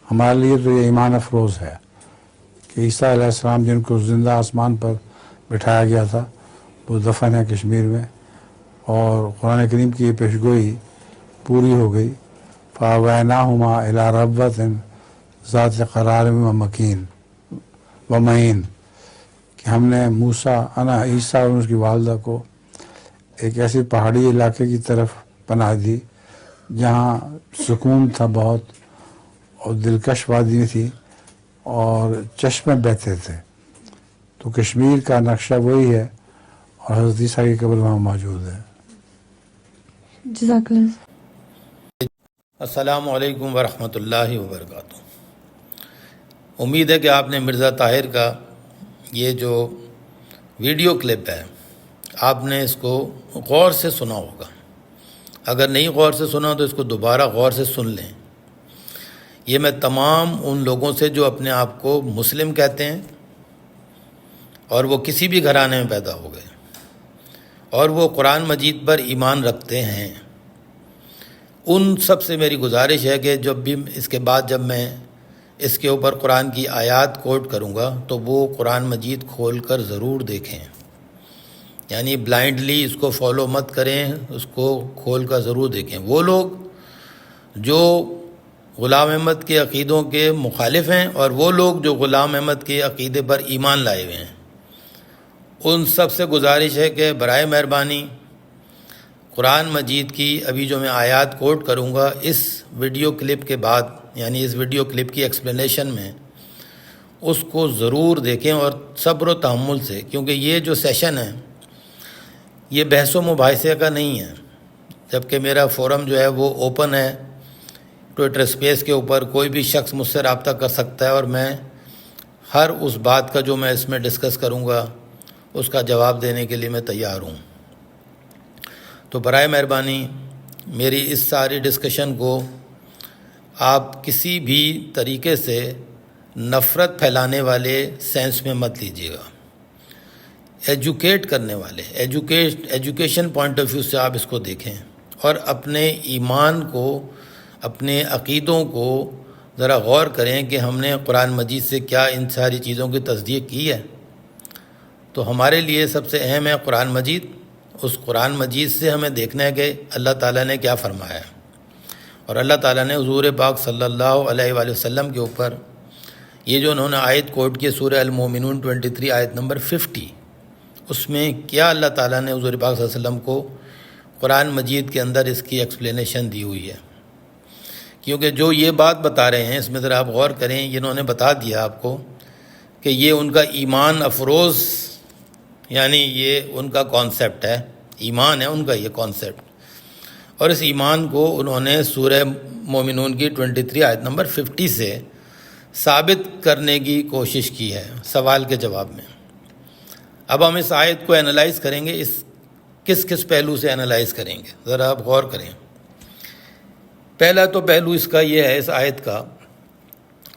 ہمارے لیے تو یہ ایمان افروز ہے کہ عیسیٰ علیہ السلام جن کو زندہ آسمان پر بٹھایا گیا تھا وہ دفن ہے کشمیر میں، اور قرآن کریم کی یہ پیشگوئی پوری ہو گئی۔ فَأَوَيْنَاهُمَا إِلَىٰ رَبَّةٍ ذَاتِ قَرَارٍ وَمَكِينٍ وَمَعِينٍ کہ ہم نے موسیٰ عیسیٰ اور اس کی والدہ کو ایک ایسی پہاڑی علاقے کی طرف پناہ دی جہاں سکون تھا بہت، اور دلکش وادی تھی اور چشمے بہتے تھے۔ تو کشمیر کا نقشہ وہی ہے اور حضرت عیسیٰ کی قبر وہاں موجود ہے۔ جزاک اللہ۔ السلام علیکم ورحمۃ اللہ وبرکاتہ۔ امید ہے کہ آپ نے مرزا طاہر کا یہ جو ویڈیو کلپ ہے آپ نے اس کو غور سے سنا ہوگا۔ اگر نہیں غور سے سنا تو اس کو دوبارہ غور سے سن لیں۔ یہ میں تمام ان لوگوں سے جو اپنے آپ کو مسلم کہتے ہیں اور وہ کسی بھی گھرانے میں پیدا ہو گئے اور وہ قرآن مجید پر ایمان رکھتے ہیں، ان سب سے میری گزارش ہے کہ جب بھی اس کے بعد جب میں اس کے اوپر قرآن کی آیات کوٹ کروں گا تو وہ قرآن مجید کھول کر ضرور دیکھیں، یعنی بلائنڈلی اس کو فالو مت کریں، اس کو کھول کر ضرور دیکھیں۔ وہ لوگ جو غلام احمد کے عقیدوں کے مخالف ہیں اور وہ لوگ جو غلام احمد کے عقیدے پر ایمان لائے ہوئے ہیں، ان سب سے گزارش ہے کہ برائے مہربانی قرآن مجید کی ابھی جو میں آیات کوٹ کروں گا اس ویڈیو کلپ کے بعد، یعنی اس ویڈیو کلپ کی ایکسپلینیشن میں، اس کو ضرور دیکھیں اور صبر و تحمل سے، کیونکہ یہ جو سیشن ہے یہ بحث و مباحثے کا نہیں ہے، جبکہ میرا فورم جو ہے وہ اوپن ہے، ٹویٹر اسپیس کے اوپر کوئی بھی شخص مجھ سے رابطہ کر سکتا ہے اور میں ہر اس بات کا جو میں اس میں ڈسکس کروں گا اس کا جواب دینے کے لیے میں تیار ہوں۔ تو برائے مہربانی میری اس ساری ڈسکشن کو آپ کسی بھی طریقے سے نفرت پھیلانے والے سینس میں مت لیجیے گا، ایجوکیٹ کرنے والے ایجوکیشن پوائنٹ آف ویو سے آپ اس کو دیکھیں اور اپنے ایمان کو، اپنے عقیدوں کو ذرا غور کریں کہ ہم نے قرآن مجید سے کیا ان ساری چیزوں کی تصدیق کی ہے۔ تو ہمارے لیے سب سے اہم ہے قرآن مجید۔ اس قرآن مجید سے ہمیں دیکھنا ہے کہ اللہ تعالیٰ نے کیا فرمایا ہے، اور اللہ تعالیٰ نے حضور پاک صلی اللہ علیہ وآلہ وسلم کے اوپر یہ جو انہوں نے آیت کوٹ کی سورہ المومنون 23 آیت نمبر 50، اس میں کیا اللہ تعالیٰ نے حضور پاک صلی اللہ علیہ وسلم کو قرآن مجید کے اندر اس کی ایکسپلینیشن دی ہوئی ہے۔ کیونکہ جو یہ بات بتا رہے ہیں اس میں ذرا آپ غور کریں، انہوں نے بتا دیا آپ کو کہ یہ ان کا ایمان افروز، یعنی یہ ان کا کانسیپٹ ہے، ایمان ہے ان کا یہ کانسیپٹ، اور اس ایمان کو انہوں نے سورہ مومنون کی 23 آیت نمبر 50 سے ثابت کرنے کی کوشش کی ہے سوال کے جواب میں۔ اب ہم اس آیت کو انالائز کریں گے، اس کس پہلو سے انالائز کریں گے ذرا آپ غور کریں۔ پہلا تو پہلو اس کا یہ ہے اس آیت کا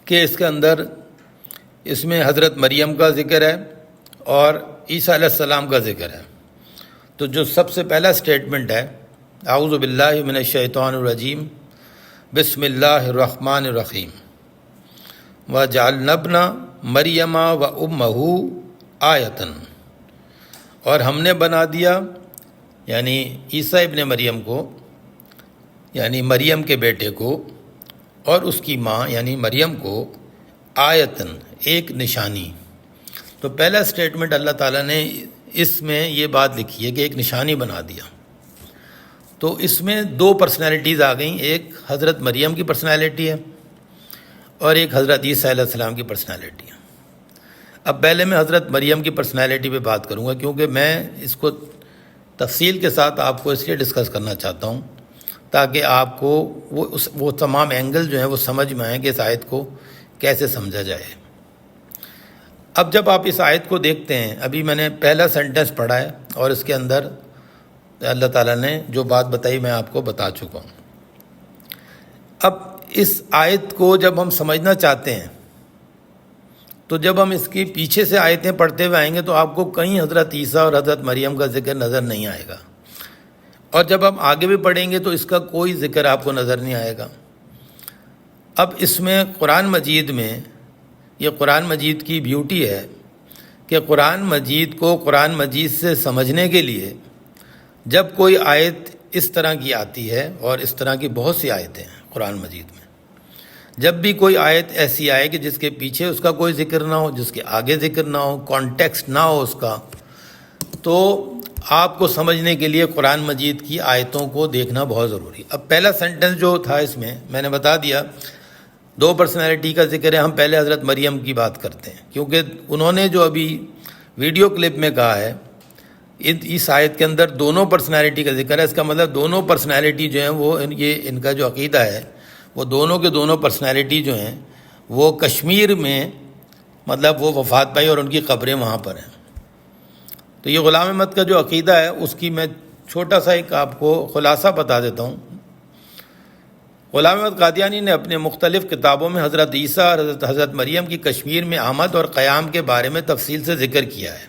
کہ اس کے اندر اس میں حضرت مریم کا ذکر ہے اور عیسیٰ علیہ السلام کا ذکر ہے۔ تو جو سب سے پہلا سٹیٹمنٹ ہے، اعوذ باللہ من الشیطان الرجیم بسم اللہ الرحمن الرحیم وَجَعَلْنَا ابْنَ مَرْيَمَ وَأُمَّهُ آیَةً، اور ہم نے بنا دیا یعنی عیسیٰ ابن مریم کو، یعنی مریم کے بیٹے کو، اور اس کی ماں یعنی مریم کو آیتن، ایک نشانی۔ تو پہلا سٹیٹمنٹ اللہ تعالیٰ نے اس میں یہ بات لکھی ہے کہ ایک نشانی بنا دیا۔ تو اس میں دو پرسنالٹیز آ گئیں، ایک حضرت مریم کی پرسنالٹی ہے اور ایک حضرت عیسیٰ علیہ السلام کی پرسنالٹی ہے۔ اب پہلے میں حضرت مریم کی پرسنالٹی پہ بات کروں گا، کیونکہ میں اس کو تفصیل کے ساتھ آپ کو اس لیے ڈسکس کرنا چاہتا ہوں تاکہ آپ کو وہ تمام اینگل جو ہیں وہ سمجھ میں آئیں کہ اس آیت کو کیسے سمجھا جائے۔ اب جب آپ اس آیت کو دیکھتے ہیں، ابھی میں نے پہلا سینٹنس پڑھا ہے اور اس کے اندر اللہ تعالیٰ نے جو بات بتائی میں آپ کو بتا چکا ہوں۔ اب اس آیت کو جب ہم سمجھنا چاہتے ہیں تو جب ہم اس کی پیچھے سے آیتیں پڑھتے ہوئے آئیں گے تو آپ کو کہیں حضرت عیسیٰ اور حضرت مریم کا ذکر نظر نہیں آئے گا، اور جب ہم آگے بھی پڑھیں گے تو اس کا کوئی ذکر آپ کو نظر نہیں آئے گا۔ اب اس میں قرآن مجید میں یہ قرآن مجید کی بیوٹی ہے کہ قرآن مجید کو قرآن مجید سے سمجھنے کے لیے جب کوئی آیت اس طرح کی آتی ہے، اور اس طرح کی بہت سی آیتیں ہیں قرآن مجید میں، جب بھی کوئی آیت ایسی آئے کہ جس کے پیچھے اس کا کوئی ذکر نہ ہو، جس کے آگے ذکر نہ ہو، کانٹیکسٹ نہ ہو اس کا، تو آپ کو سمجھنے کے لیے قرآن مجید کی آیتوں کو دیکھنا بہت ضروری۔ اب پہلا سینٹنس جو تھا اس میں نے بتا دیا، 2 پرسنالٹی کا ذکر ہے۔ ہم پہلے حضرت مریم کی بات کرتے ہیں، کیونکہ انہوں نے جو ابھی ویڈیو کلپ میں کہا ہے اس آیت کے اندر دونوں پرسنالٹی کا ذکر ہے۔ اس کا مطلب دونوں پرسنالٹی جو ہیں وہ یہ ان کا جو عقیدہ ہے وہ دونوں کے دونوں پرسنالٹی جو ہیں وہ کشمیر میں مطلب وہ وفات پائی اور ان کی قبریں وہاں پر ہیں۔ تو یہ غلام احمد کا جو عقیدہ ہے اس کی میں چھوٹا سا ایک آپ کو خلاصہ بتا دیتا ہوں۔ غلام احمد قادیانی نے اپنے مختلف کتابوں میں حضرت عیسیٰ اور حضرت مریم کی کشمیر میں آمد اور قیام کے بارے میں تفصیل سے ذکر کیا ہے۔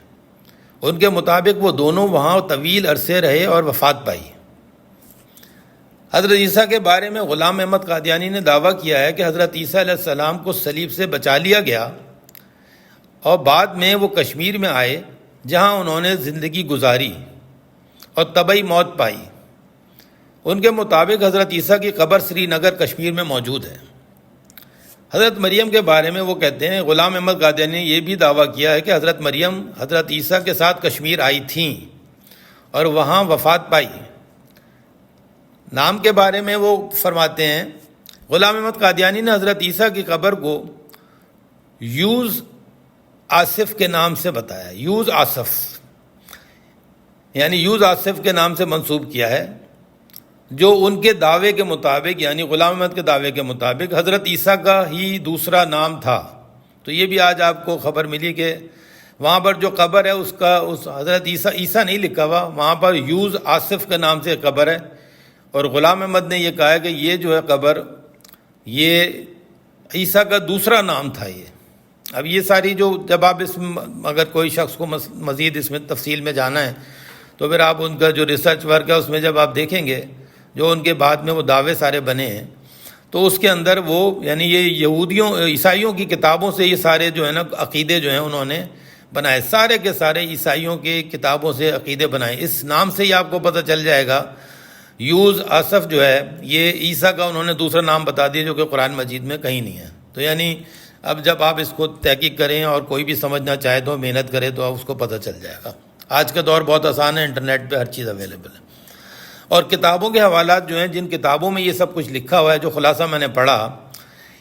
ان کے مطابق وہ دونوں وہاں طویل عرصے رہے اور وفات پائی۔ حضرت عیسیٰ کے بارے میں غلام احمد قادیانی نے دعویٰ کیا ہے کہ حضرت عیسیٰ علیہ السلام کو صلیب سے بچا لیا گیا اور بعد میں وہ کشمیر میں آئے جہاں انہوں نے زندگی گزاری اور طبعی موت پائی۔ ان کے مطابق حضرت عیسیٰ کی قبر سری نگر کشمیر میں موجود ہے۔ حضرت مریم کے بارے میں وہ کہتے ہیں، غلام احمد قادیانی نے یہ بھی دعویٰ کیا ہے کہ حضرت مریم حضرت عیسیٰ کے ساتھ کشمیر آئی تھیں اور وہاں وفات پائی۔ نام کے بارے میں وہ فرماتے ہیں، غلام احمد قادیانی نے حضرت عیسیٰ کی قبر کو یوز آصف کے نام سے بتایا۔ یوز آصف یعنی یوز آصف کے نام سے منسوب کیا ہے، جو ان کے دعوے کے مطابق یعنی غلام احمد کے دعوے کے مطابق حضرت عیسیٰ کا ہی دوسرا نام تھا۔ تو یہ بھی آج آپ کو خبر ملی کہ وہاں پر جو قبر ہے اس کا اس حضرت عیسیٰ نہیں لکھا ہوا، وہاں پر یوز آصف کے نام سے قبر ہے، اور غلام احمد نے یہ کہا ہے کہ یہ جو ہے قبر یہ عیسیٰ کا دوسرا نام تھا۔ یہ اب یہ ساری جو جب آپ اس میں اگر کوئی شخص کو مزید اس میں تفصیل میں جانا ہے تو پھر آپ ان کا جو ریسرچ ورک ہے اس میں جب آپ دیکھیں گے جو ان کے بعد میں وہ دعوے سارے بنے ہیں تو اس کے اندر وہ یعنی یہ عیسائیوں کی کتابوں سے یہ سارے جو ہے نا عقیدے جو ہیں انہوں نے بنائے، سارے کے سارے عیسائیوں کی کتابوں سے عقیدے بنائے۔ اس نام سے ہی آپ کو پتہ چل جائے گا یوز آصف جو ہے یہ عیسیٰ کا انہوں نے دوسرا نام بتا دیا جو کہ قرآن مجید میں کہیں نہیں ہے۔ تو یعنی اب جب آپ اس کو تحقیق کریں اور کوئی بھی سمجھنا چاہے تو محنت کرے تو اس کو پتہ چل جائے گا۔ آج کا دور بہت آسان ہے، انٹرنیٹ پہ ہر چیز اویلیبل ہے۔ اور کتابوں کے حوالات جو ہیں جن کتابوں میں یہ سب کچھ لکھا ہوا ہے جو خلاصہ میں نے پڑھا،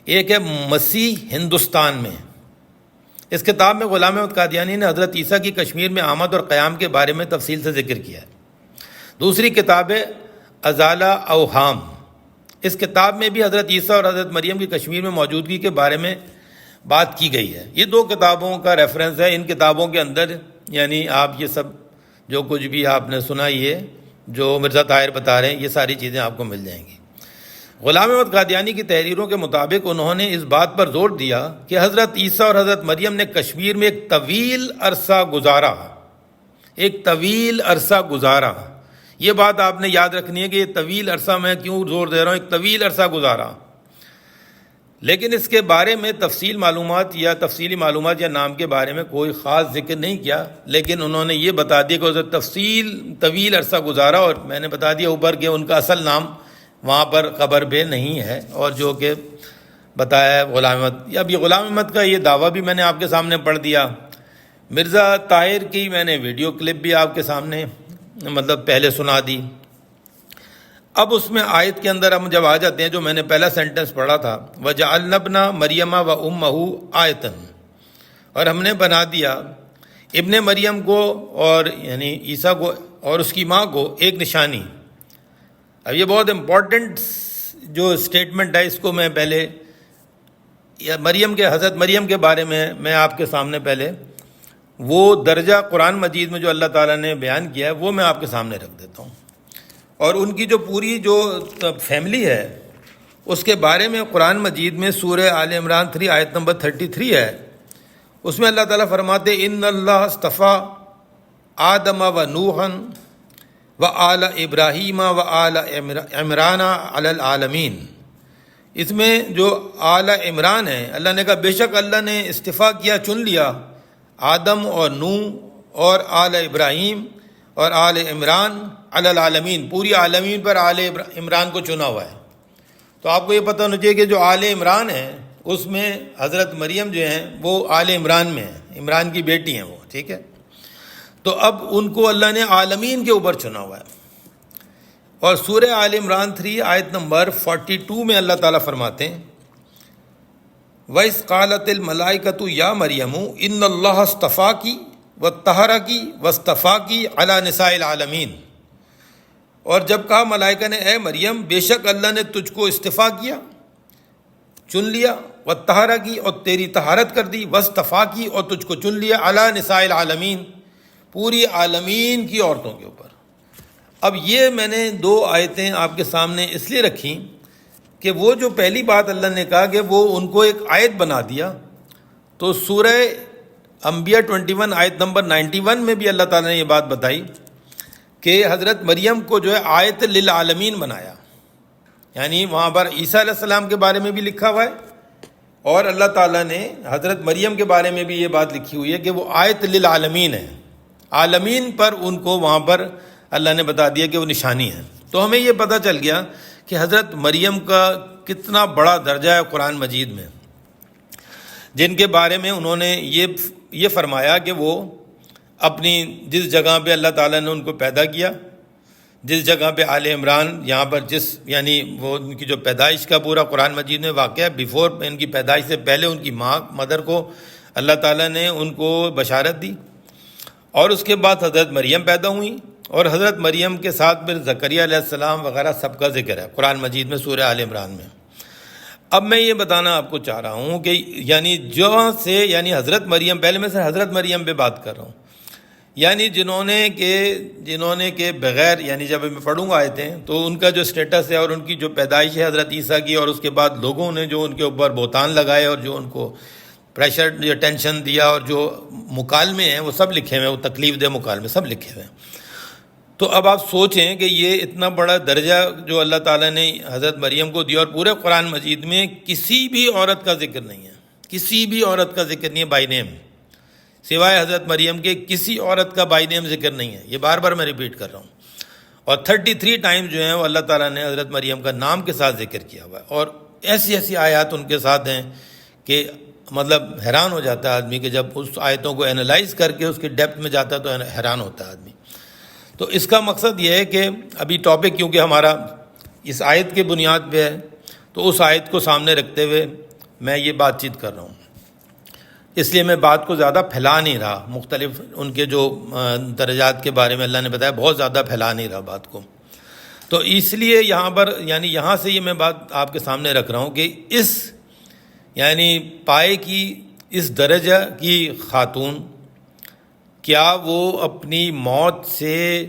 ایک ہے مسیح ہندوستان میں۔ اس کتاب میں غلام احمد قادیانی نے حضرت عیسیٰ کی کشمیر میں آمد اور قیام کے بارے میں تفصیل سے ذکر کیا ہے۔ دوسری کتاب ہے ازالہ اوہام۔ اس کتاب میں بھی حضرت عیسیٰ اور حضرت مریم کی کشمیر میں موجودگی کے بارے میں بات کی گئی ہے۔ یہ 2 کتابوں کا ریفرنس ہے۔ ان کتابوں کے اندر یعنی آپ یہ سب جو کچھ بھی آپ نے سنا یہ جو مرزا طاہر بتا رہے ہیں یہ ساری چیزیں آپ کو مل جائیں گی۔ غلام احمد قادیانی کی تحریروں کے مطابق انہوں نے اس بات پر زور دیا کہ حضرت عیسیٰ اور حضرت مریم نے کشمیر میں ایک طویل عرصہ گزارا۔ یہ بات آپ نے یاد رکھنی ہے کہ یہ طویل عرصہ میں کیوں زور دے رہا ہوں، ایک طویل عرصہ گزارا۔ لیکن اس کے بارے میں تفصیلی معلومات یا نام کے بارے میں کوئی خاص ذکر نہیں کیا، لیکن انہوں نے یہ بتا دیا کہ اسے طویل عرصہ گزارا، اور میں نے بتا دیا اوپر کہ ان کا اصل نام وہاں پر قبر پہ نہیں ہے، اور جو کہ بتایا ہے غلام احمد۔ اب یہ غلام احمد کا یہ دعویٰ بھی میں نے آپ کے سامنے پڑھ دیا۔ مرزا طاہر کی میں نے ویڈیو کلپ بھی آپ کے سامنے مطلب پہلے سنا دی۔ اب اس میں آیت کے اندر ہم جب آ جاتے ہیں جو میں نے پہلا سینٹنس پڑھا تھا، وَجَعَلْنَا ابْنَ مَرْيَمَ وَأُمَّهُ آیَةً، اور ہم نے بنا دیا ابن مریم کو اور یعنی عیسیٰ کو اور اس کی ماں کو ایک نشانی۔ اب یہ بہت امپورٹنٹ جو اسٹیٹمنٹ ہے، اس کو میں پہلے حضرت مریم کے بارے میں آپ کے سامنے پہلے وہ درجہ قرآن مجید میں جو اللہ تعالیٰ نے بیان کیا ہے وہ میں آپ کے سامنے رکھ دیتا ہوں، اور ان کی جو پوری جو فیملی ہے اس کے بارے میں قرآن مجید میں سورہ آل عمران 3 آیت نمبر 33 ہے۔ اس میں اللہ تعالیٰ فرماتے ان اللہ اصطفیٰ آدم و نوحا و آل ابراہیم و آل عمران علی العالمین اس میں جو آل عمران ہے، اللہ نے کہا بے شک اللہ نے استفا کیا، چن لیا آدم اور نوح اور آل ابراہیم اور آل عمران علی العالمین، پوری عالمین پر آل عمران کو چنا ہوا ہے۔ تو آپ کو یہ پتہ ہونا چاہیے کہ جو آل عمران ہے اس میں حضرت مریم جو ہیں وہ آل عمران میں ہیں، عمران کی بیٹی ہیں وہ، ٹھیک ہے۔ تو اب ان کو اللہ نے عالمین کے اوپر چنا ہوا ہے۔ اور سورہ آل عمران 3 آیت نمبر 42 میں اللہ تعالیٰ فرماتے ہیں وَإِذْ قَالَتِ الْمَلَائِكَةُ يَا مَرْيَمُ إِنَّ اللَّهَ اصْطَفَاكِ وَطَّهَّرَكِ وَاصْطَفَاكِ عَلَى نِسَاءِ الْعَالَمِينَ، اور جب کہا ملائکہ نے اے مریم بے شک اللہ نے تجھ کو استفا کیا، چن لیا، وَطَّهَّرَكِ اور تیری طہارت کر دی، وَاصْطَفَاكِ اور تجھ کو چن لیا، عَلَى نِسَاءِ الْعَالَمِينَ پوری عالمین کی عورتوں کے اوپر۔ اب یہ میں نے 2 آیتیں آپ کے سامنے اس لیے رکھیں کہ وہ جو پہلی بات اللہ نے کہا کہ وہ ان کو ایک آیت بنا دیا، تو سورہ انبیاء 21 آیت نمبر 91 میں بھی اللہ تعالیٰ نے یہ بات بتائی کہ حضرت مریم کو جو ہے آیت للعالمین بنایا، یعنی وہاں پر عیسیٰ علیہ السلام کے بارے میں بھی لکھا ہوا ہے اور اللہ تعالیٰ نے حضرت مریم کے بارے میں بھی یہ بات لکھی ہوئی ہے کہ وہ آیت للعالمین ہے، عالمین پر ان کو وہاں پر اللہ نے بتا دیا کہ وہ نشانی ہے۔ تو ہمیں یہ پتہ چل گیا کہ حضرت مریم کا کتنا بڑا درجہ ہے قرآن مجید میں، جن کے بارے میں انہوں نے یہ فرمایا کہ وہ اپنی جس جگہ پہ اللہ تعالیٰ نے ان کو پیدا کیا، جس جگہ پہ آل عمران یہاں پر یعنی وہ ان کی جو پیدائش کا پورا قرآن مجید میں واقعہ ہے، بیفور ان کی پیدائش سے پہلے ان کی مدر کو اللہ تعالیٰ نے ان کو بشارت دی، اور اس کے بعد حضرت مریم پیدا ہوئیں، اور حضرت مریم کے ساتھ پھر زکریا علیہ السلام وغیرہ سب کا ذکر ہے قرآن مجید میں سورہ آل عمران میں۔ اب میں یہ بتانا آپ کو چاہ رہا ہوں کہ یعنی حضرت مریم، پہلے میں سے حضرت مریم پہ بات کر رہا ہوں، یعنی جنہوں نے کہ بغیر، یعنی جب میں پڑھوں گا آیتیں تو ان کا جو سٹیٹس ہے اور ان کی جو پیدائش ہے حضرت عیسیٰ کی، اور اس کے بعد لوگوں نے جو ان کے اوپر بہتان لگائے اور جو ان کو پریشر یا ٹینشن دیا، اور جو مکالمے ہیں وہ سب لکھے ہوئے ہیں، وہ تکلیف دہ مکالمے سب لکھے ہوئے ہیں۔ تو اب آپ سوچیں کہ یہ اتنا بڑا درجہ جو اللہ تعالیٰ نے حضرت مریم کو دیا، اور پورے قرآن مجید میں کسی بھی عورت کا ذکر نہیں ہے، کسی بھی عورت کا ذکر نہیں ہے بائی نیم، سوائے حضرت مریم کے کسی عورت کا بائی نیم ذکر نہیں ہے، یہ بار بار میں ریپیٹ کر رہا ہوں۔ اور 33 ٹائم جو ہیں وہ اللہ تعالیٰ نے حضرت مریم کا نام کے ساتھ ذکر کیا ہوا ہے، اور ایسی آیات ان کے ساتھ ہیں کہ مطلب حیران ہو جاتا ہے آدمی کہ جب اس آیتوں کو اینالائز کر کے اس کے ڈیپتھ میں جاتا ہے تو حیران ہوتا ہے آدمی۔ تو اس کا مقصد یہ ہے کہ ابھی ٹاپک کیونکہ ہمارا اس آیت کے بنیاد پہ ہے، تو اس آیت کو سامنے رکھتے ہوئے میں یہ بات چیت کر رہا ہوں، اس لیے میں بات کو زیادہ پھیلا نہیں رہا، مختلف ان کے جو درجات کے بارے میں اللہ نے بتایا بہت زیادہ پھیلا نہیں رہا بات کو۔ تو اس لیے یہاں پر یہاں سے یہ میں بات آپ کے سامنے رکھ رہا ہوں کہ یعنی پائے کی اس درجہ کی خاتون، کیا وہ اپنی موت سے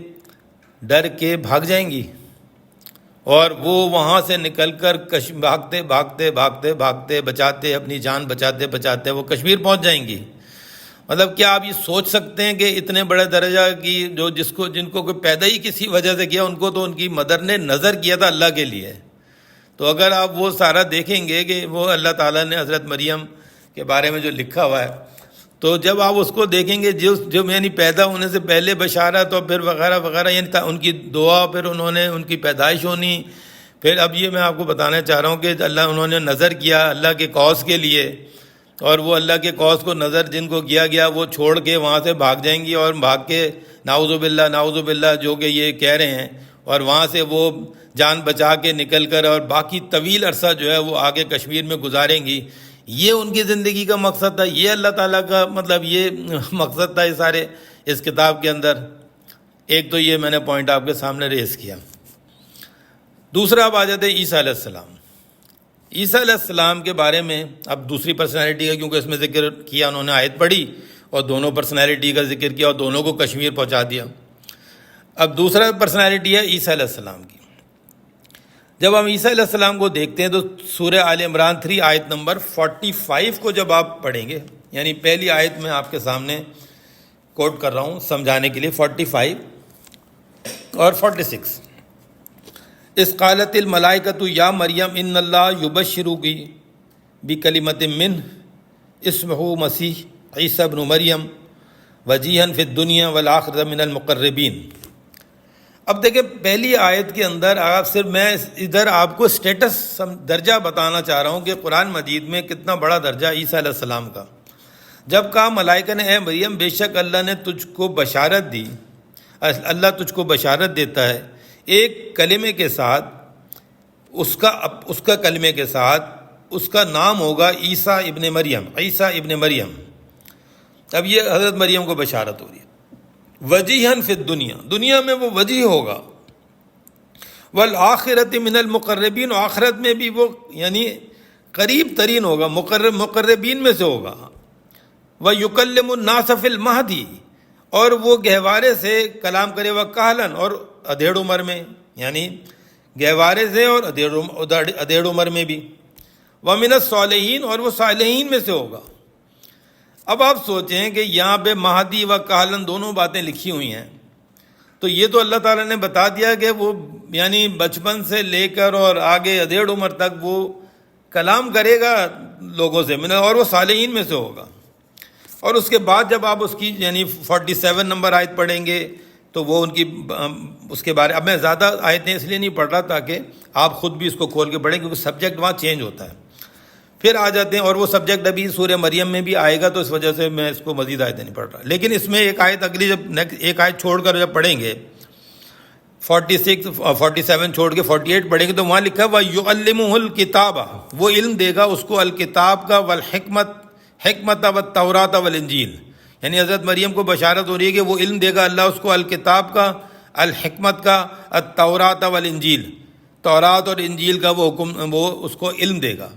ڈر کے بھاگ جائیں گی، اور وہ وہاں سے نکل کر بھاگتے بچاتے اپنی جان بچاتے وہ کشمیر پہنچ جائیں گی؟ مطلب کیا آپ یہ سوچ سکتے ہیں کہ اتنے بڑے درجہ کی جن کو کوئی پیدا ہی کسی وجہ سے کیا، ان کو تو ان کی مدر نے نظر کیا تھا اللہ کے لیے۔ تو اگر آپ وہ سارا دیکھیں گے کہ وہ اللہ تعالیٰ نے حضرت مریم کے بارے میں جو لکھا ہوا ہے، تو جب آپ اس کو دیکھیں گے جو یعنی پیدا ہونے سے پہلے بشارت اور پھر وغیرہ یعنی ان کی دعا، پھر ان کی پیدائش ہونی، پھر اب یہ میں آپ کو بتانا چاہ رہا ہوں کہ انہوں نے نظر کیا اللہ کے قوس کے لیے، اور وہ اللہ کے قوس کو نظر جن کو کیا گیا وہ چھوڑ کے وہاں سے بھاگ جائیں گی، اور بھاگ کے نعوذ باللہ جو کہ یہ کہہ رہے ہیں، اور وہاں سے وہ جان بچا کے نکل کر اور باقی طویل عرصہ جو ہے وہ آگے کشمیر میں گزاریں گی۔ یہ ان کی زندگی کا مقصد تھا، یہ اللہ تعالیٰ کا مطلب یہ مقصد تھا اس کتاب کے اندر۔ ایک تو یہ میں نے پوائنٹ آپ کے سامنے ریز کیا۔ دوسرا اب آ جاتے ہیں عیسیٰ علیہ السلام۔ عیسیٰ علیہ السلام کے بارے میں اب دوسری پرسنالٹی ہے، کیونکہ اس میں ذکر کیا انہوں نے، آیت پڑھی اور دونوں پرسنالٹی کا ذکر کیا اور دونوں کو کشمیر پہنچا دیا۔ اب دوسرا پرسنالٹی ہے عیسیٰ علیہ السلام کی۔ جب ہم عیسیٰ علیہ السلام کو دیکھتے ہیں تو سورہ آل عمران 3 آیت نمبر 45 کو جب آپ پڑھیں گے، یعنی پہلی آیت میں آپ کے سامنے کوٹ کر رہا ہوں سمجھانے کے لیے، 45 اور 46، اس قالت الملائکۃ یا مریم ان اللہ یبشرکی بکلمۃ منہ اسمہ مسیح عیسی ابن مریم وجیہا فی الدنیا والآخرۃ من المقربین۔ اب دیکھیں پہلی آیت کے اندر صرف میں ادھر آپ کو اسٹیٹس درجہ بتانا چاہ رہا ہوں کہ قرآن مجید میں کتنا بڑا درجہ عیسیٰ علیہ السلام کا۔ جب کہا ملائکہ نے اے مریم بے شک اللہ نے تجھ کو بشارت دی، اللہ تجھ کو بشارت دیتا ہے ایک کلمے کے ساتھ، اس کا کلمے کے ساتھ اس کا نام ہوگا عیسیٰ ابن مریم، عیسیٰ ابن مریم۔ اب یہ حضرت مریم کو بشارت ہو رہی ہے، وجیہاً فی الدنیا، دنیا میں وہ وجیح ہوگا، والآخرۃ من المقربین، آخرت میں بھی وہ یعنی قریب ترین ہوگا، مقربین میں سے ہوگا، ویکلم الناس فی المہدی، اور وہ گہوارے سے کلام کرے، وکہلاً، اور ادھیڑ عمر میں، یعنی گہوارے سے اور ادھیڑ عمر میں بھی، ومن الصالحین، اور وہ صالحین میں سے ہوگا۔ اب آپ سوچیں کہ یہاں پہ مہدی و کہلن دونوں باتیں لکھی ہوئی ہیں، تو یہ تو اللہ تعالیٰ نے بتا دیا کہ وہ یعنی بچپن سے لے کر اور آگے ادھیڑ عمر تک وہ کلام کرے گا لوگوں سے، اور وہ صالحین میں سے ہوگا۔ اور اس کے بعد جب آپ اس کی یعنی 47 نمبر آیت پڑھیں گے تو وہ ان کی اس کے بارے، اب میں زیادہ آیتیں اس لیے نہیں پڑھ رہا تاکہ آپ خود بھی اس کو کھول کے پڑھیں، کیونکہ سبجیکٹ وہاں چینج ہوتا ہے۔ پھر آ جاتے ہیں، اور وہ سبجیکٹ ابھی سورہ مریم میں بھی آئے گا، تو اس وجہ سے میں اس کو مزید آیتیں نہیں پڑھ رہا، لیکن اس میں ایک آیت اگلی جب ایک آیت چھوڑ کر جب پڑھیں گے 46 47 چھوڑ کے 48 پڑھیں گے، تو وہاں لکھا ہے وَيُعَلِّمُهُ الْكِتَابَ، وہ علم دے گا اس کو الکتاب کا، والحکمت والتوراۃ والانجیل، یعنی حضرت مریم کو بشارت ہو رہی ہے کہ وہ علم دے گا اللہ اس کو الکتاب کا، الحکمت کا، التوراۃ والانجیل، تورات اور انجیل کا وہ حکم، وہ اس کو علم دے گا۔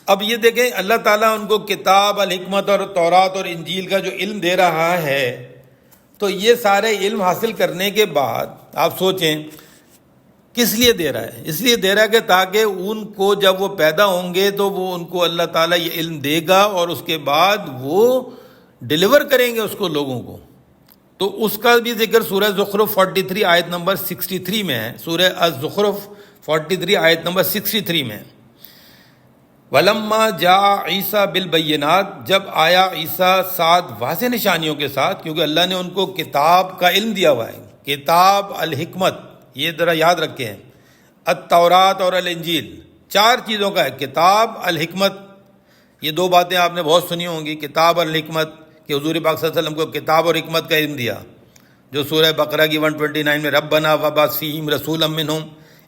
اب یہ دیکھیں اللہ تعالیٰ ان کو کتاب، الحکمت اور تورات اور انجیل کا جو علم دے رہا ہے، تو یہ سارے علم حاصل کرنے کے بعد آپ سوچیں کس لیے دے رہا ہے؟ اس لیے دے رہا ہے کہ تاکہ ان کو جب وہ پیدا ہوں گے تو وہ ان کو اللہ تعالیٰ یہ علم دے گا، اور اس کے بعد وہ ڈیلیور کریں گے اس کو لوگوں کو۔ تو اس کا بھی ذکر سورہ زخرف 43 آیت نمبر 63 میں ہے، سورہ الزخرف 43 آیت نمبر 63 میں۔ وَلَمَّا جَاءَ عِيسَىٰ بِالْبَيِّنَاتِ، جب آیا عیسیٰ ساتھ واضح نشانیوں کے ساتھ، کیونکہ اللہ نے ان کو کتاب کا علم دیا ہوا ہے، کتاب، الحکمت، یہ ذرا یاد رکھیں، التورات اور الانجیل، 4 چیزوں کا ہے، کتاب، الحکمت۔ یہ 2 باتیں آپ نے بہت سنی ہوں گی، کتاب اور الحکمت، کہ حضور پاک صلی اللہ علیہ وسلم کو کتاب اور حکمت کا علم دیا، جو سورہ بقرہ کی 129 میں ربنا وابعث فیہم رسولا منہم،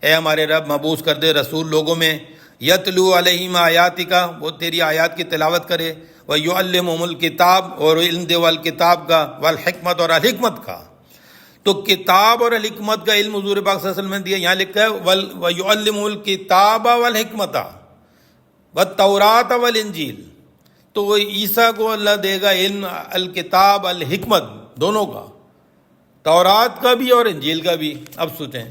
اے ہمارے رب مبعوث کر دے رسول لوگوں میں، یتلو علیہم آیاتک، وہ تیری آیات کی تلاوت کرے، ویعلمہم الکتاب، اور علم دے والکتاب کا، والحکمت اور الحکمت کا۔ تو کتاب اور الحکمت کا علم حضور پاک صلی اللہ علیہ وسلم نے دیا، یہاں لکھا ہے ویعلمہم الکتاب والحکمت والتوراۃ والانجیل، تو وہ عیسیٰ کو اللہ دے گا علم الکتاب الحکمت دونوں کا، تورات کا بھی اور انجیل کا بھی۔ اب سوچیں،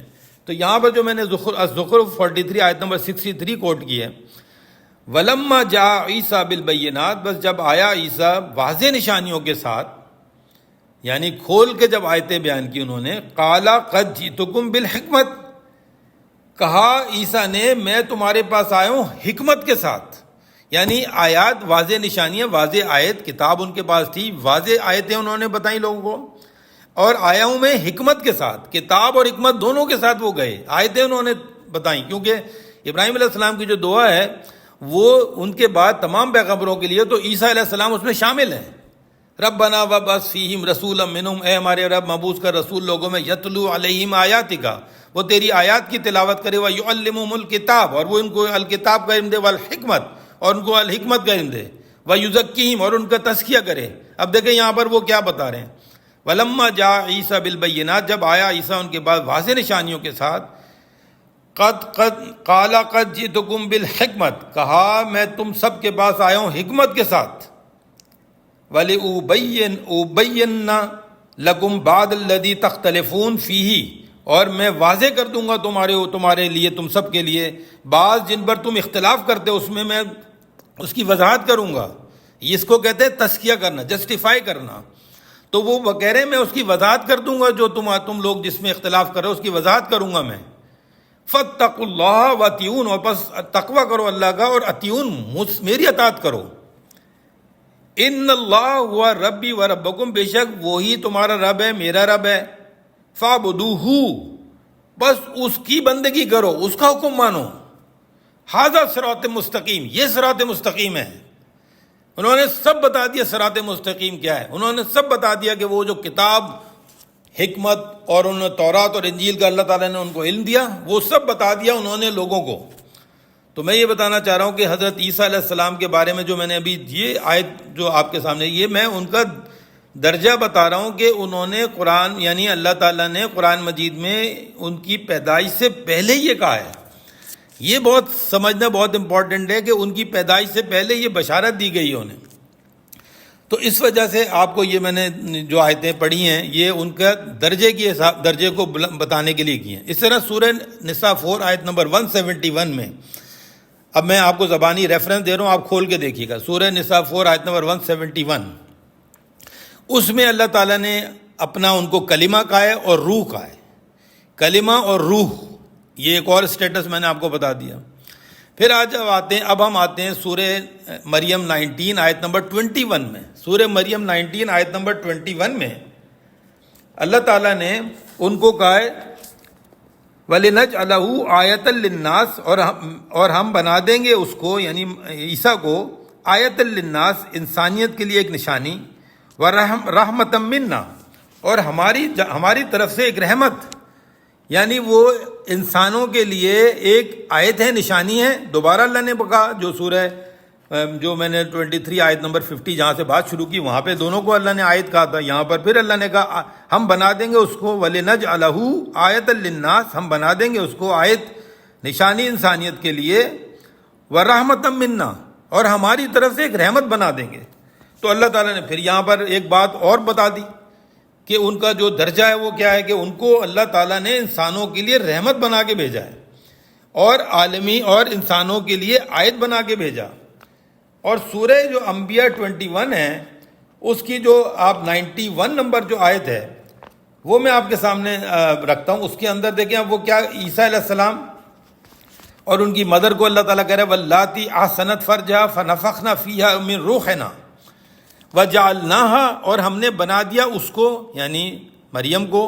تو یہاں پر جو میں نے زخرف 43 آیت نمبر 63 کوٹ کی ہے، وَلَمَّا جَاءَ عِيسَىٰ بِالْبَيِّنَاتِ، بس جب آیا عیسیٰ واضح نشانیوں کے ساتھ، یعنی کھول کے جب آیتیں بیان کی انہوں نے، قَالَ قَدْ جِئْتُكُمْ بِالْحِکْمَةِ، کہا عیسیٰ نے میں تمہارے پاس آیا ہوں حکمت کے ساتھ، یعنی آیات، واضح نشانیاں، واضح آیت، کتاب ان کے پاس تھی، واضح آیتیں انہوں نے بتائیں لوگوں کو، اور آیا ہوں میں حکمت کے ساتھ، کتاب اور حکمت دونوں کے ساتھ وہ گئے، آیتیں انہوں نے بتائیں، کیونکہ ابراہیم علیہ السلام کی جو دعا ہے وہ ان کے بعد تمام پیغمبروں کے لیے، تو عیسیٰ علیہ السلام اس میں شامل ہیں۔ ربنا وابعث فیہم رسولا منہم، اے ہمارے رب مبعوث کر رسول لوگوں میں، یتلو علیہم آیاتک، وہ تیری آیات کی تلاوت کرے، ویعلمہم الکتاب، اور وہ ان کو الکتاب کا علم دے، والحکمت، اور ان کو الحکمت کا علم دے، ویزکیہم، اور ان کا تزکیہ کرے۔ اب دیکھیں یہاں پر وہ کیا بتا رہے ہیں، وَلَمَّا جَاءَ عِيسَىٰ بِالْبَيِّنَاتِ، جب آیا عیسیٰ ان کے بعد واضح نشانیوں کے ساتھ، قَالَ قَدْ جِئْتُكُمْ بِالْحِکْمَةِ، کہا میں تم سب کے پاس آیا ہوں حکمت کے ساتھ، وَلِأُبَيِّنَّ لَكُمْ بَعْضَ الَّذِي تَخْتَلِفُونَ فِيهِ، اور میں واضح کر دوں گا تمہارے لیے، تم سب کے لیے، بعض جن پر تم اختلاف کرتے ہو اس میں اس کی وضاحت کروں گا۔ اس کو کہتے ہیں تزکیہ کرنا، جسٹیفائی کرنا۔ تو وہ کہہ رہے ہیں میں اس کی وضاحت کر دوں گا، جو تم لوگ جس میں اختلاف کر رہے ہو اس کی وضاحت کروں گا میں۔ فاتقوا اللہ واتیون، اور بس تقوی کرو اللہ کا اور اتیون، میری اطاعت کرو. ان اللہ ہوا ربی و ربکم، بے شک وہی تمہارا رب ہے میرا رب ہے. فاعبدوہ، بس اس کی بندگی کرو، اس کا حکم مانو. ھذا صراط مستقیم، یہ صراط مستقیم ہے. انہوں نے سب بتا دیا صراط مستقیم کیا ہے. انہوں نے سب بتا دیا کہ وہ جو کتاب، حکمت اور انہوں نے تورات اور انجیل کا اللہ تعالیٰ نے ان کو علم دیا، وہ سب بتا دیا انہوں نے لوگوں کو. تو میں یہ بتانا چاہ رہا ہوں کہ حضرت عیسیٰ علیہ السلام کے بارے میں جو میں نے ابھی یہ آیت جو آپ کے سامنے، یہ میں ان کا درجہ بتا رہا ہوں کہ انہوں نے قرآن، یعنی اللہ تعالیٰ نے قرآن مجید میں ان کی پیدائش سے پہلے یہ کہا ہے. یہ بہت سمجھنا بہت امپورٹنٹ ہے کہ ان کی پیدائش سے پہلے یہ بشارت دی گئی ہے انہیں. تو اس وجہ سے آپ کو یہ میں نے جو آیتیں پڑھی ہیں یہ ان کا درجے کو بتانے کے لیے کی ہیں. اس طرح سورہ نساء 4 آیت نمبر 171 میں، اب میں آپ کو زبانی ریفرنس دے رہا ہوں، آپ کھول کے دیکھیے گا. سورہ نساء 4 آیت نمبر 171، اس میں اللہ تعالیٰ نے اپنا ان کو کلمہ کہا ہے اور روح کہا ہے. کلمہ اور روح، یہ ایک اور اسٹیٹس میں نے آپ کو بتا دیا. پھر اب ہم آتے ہیں سورہ مریم 19 آیت نمبر 21 میں. سورہ مریم 19 آیت نمبر 21 میں اللہ تعالیٰ نے ان کو کہا ہے وَلِنَجْعَلَهُ آیَةً لِلنَّاسِ، اور ہم بنا دیں گے اس کو، یعنی عیسیٰ کو، آیۃ للناس، انسانیت کے لیے ایک نشانی، وَرَحْمَةً مِنَّا، اور ہماری طرف سے ایک رحمت، یعنی وہ انسانوں کے لیے ایک آیت ہے، نشانی ہے. دوبارہ اللہ نے کہا جو سورہ جو میں نے 23 آیت نمبر 50 جہاں سے بات شروع کی، وہاں پہ دونوں کو اللہ نے آیت کہا تھا. یہاں پر پھر اللہ نے کہا ہم بنا دیں گے اس کو وَلِنَجْعَلَهُ آیَةً لِلنَّاسِ، ہم بنا دیں گے اس کو آیت، نشانی انسانیت کے لیے، وَرَحْمَةً مِنَّا، اور ہماری طرف سے ایک رحمت بنا دیں گے. تو اللہ تعالیٰ نے پھر یہاں پر ایک بات اور بتا دی کہ ان کا جو درجہ ہے وہ کیا ہے، کہ ان کو اللہ تعالیٰ نے انسانوں کے لیے رحمت بنا کے بھیجا ہے، اور عالمی اور انسانوں کے لیے آیت بنا کے بھیجا. اور سورہ جو انبیاء 21 ہے، اس کی جو آپ 91 نمبر جو آیت ہے وہ میں آپ کے سامنے رکھتا ہوں. اس کے اندر دیکھیں وہ کیا، عیسیٰ علیہ السلام اور ان کی مدر کو اللہ تعالیٰ کہہ رہا ہے وَاللَّاتِي أَحْصَنَتْ فَرْجَهَا فَنَفَخْنَا فِيهَا مِن رُوحِنَا وَجَعَلْنَاهَا، اور ہم نے بنا دیا اس کو، یعنی مریم کو،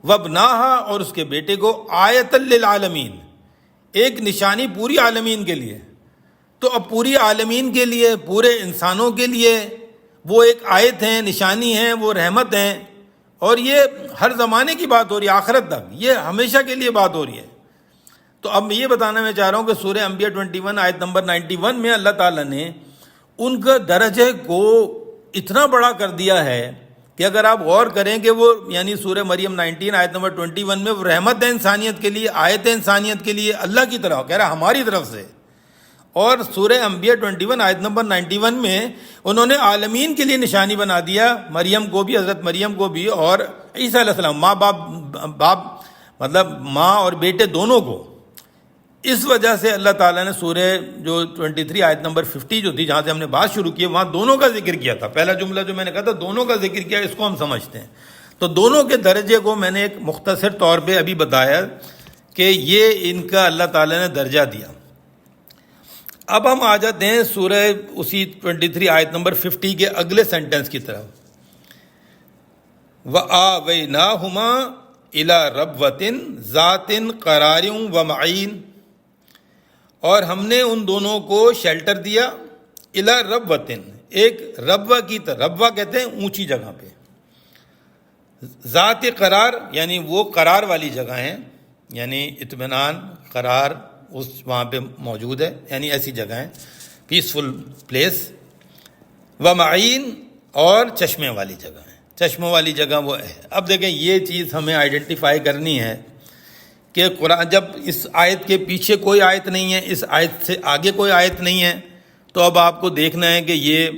وَابْنَاهَا، اور اس کے بیٹے کو، آیَةً لِلْعَالَمِین، ایک نشانی پوری عالمین کے لیے. تو اب پوری عالمین کے لیے، پورے انسانوں کے لیے وہ ایک آیت ہیں، نشانی ہیں، وہ رحمت ہیں. اور یہ ہر زمانے کی بات ہو رہی ہے، آخرت تک، یہ ہمیشہ کے لیے بات ہو رہی ہے. تو اب میں یہ بتانا میں چاہ رہا ہوں کہ سورہ انبیاء 21 آیت نمبر 91 میں اللہ تعالیٰ نے ان کا درجے کو اتنا بڑا کر دیا ہے کہ اگر آپ غور کریں کہ وہ، یعنی سورہ مریم 19 آیت نمبر 21 میں وہ رحمت ہے انسانیت کے لیے، آیت ہے انسانیت کے لیے اللہ کی طرف، کہہ رہا ہماری طرف سے. اور سورہ انبیاء 21 آیت نمبر 91 میں انہوں نے عالمین کے لیے نشانی بنا دیا، مریم کو بھی، حضرت مریم کو بھی، اور عیسیٰ علیہ السلام، ماں باپ مطلب ماں اور بیٹے دونوں کو. اس وجہ سے اللہ تعالیٰ نے سورہ جو 23 آیت نمبر 50 جو تھی، جہاں سے ہم نے بات شروع کی، وہاں دونوں کا ذکر کیا تھا. پہلا جملہ جو میں نے کہا تھا دونوں کا ذکر کیا، اس کو ہم سمجھتے ہیں. تو دونوں کے درجے کو میں نے ایک مختصر طور پہ ابھی بتایا کہ یہ ان کا اللہ تعالیٰ نے درجہ دیا. اب ہم آ جاتے ہیں سورہ اسی 23 آیت نمبر 50 کے اگلے سینٹنس کی طرف. وَآوَيْنَاهُمَا إِلَىٰ رَبْوَةٍ ذَاتٍ قَرَارٍ وَمَعِينٍ، اور ہم نے ان دونوں کو شیلٹر دیا، اِلَىٰ رَبْوَةٍ، ایک ربوہ کی طرف. ربوہ کہتے ہیں اونچی جگہ پہ. ذات قرار یعنی وہ قرار والی جگہ ہیں، یعنی اطمینان، قرار اس وہاں پہ موجود ہے، یعنی ایسی جگہ ہیں، پیسفل پلیس. ومعین، اور چشمے والی جگہ ہیں. چشموں والی جگہ وہ ہے. اب دیکھیں یہ چیز ہمیں آئیڈینٹیفائی کرنی ہے کہ قرآن، جب اس آیت کے پیچھے کوئی آیت نہیں ہے، اس آیت سے آگے کوئی آیت نہیں ہے، تو اب آپ کو دیکھنا ہے کہ یہ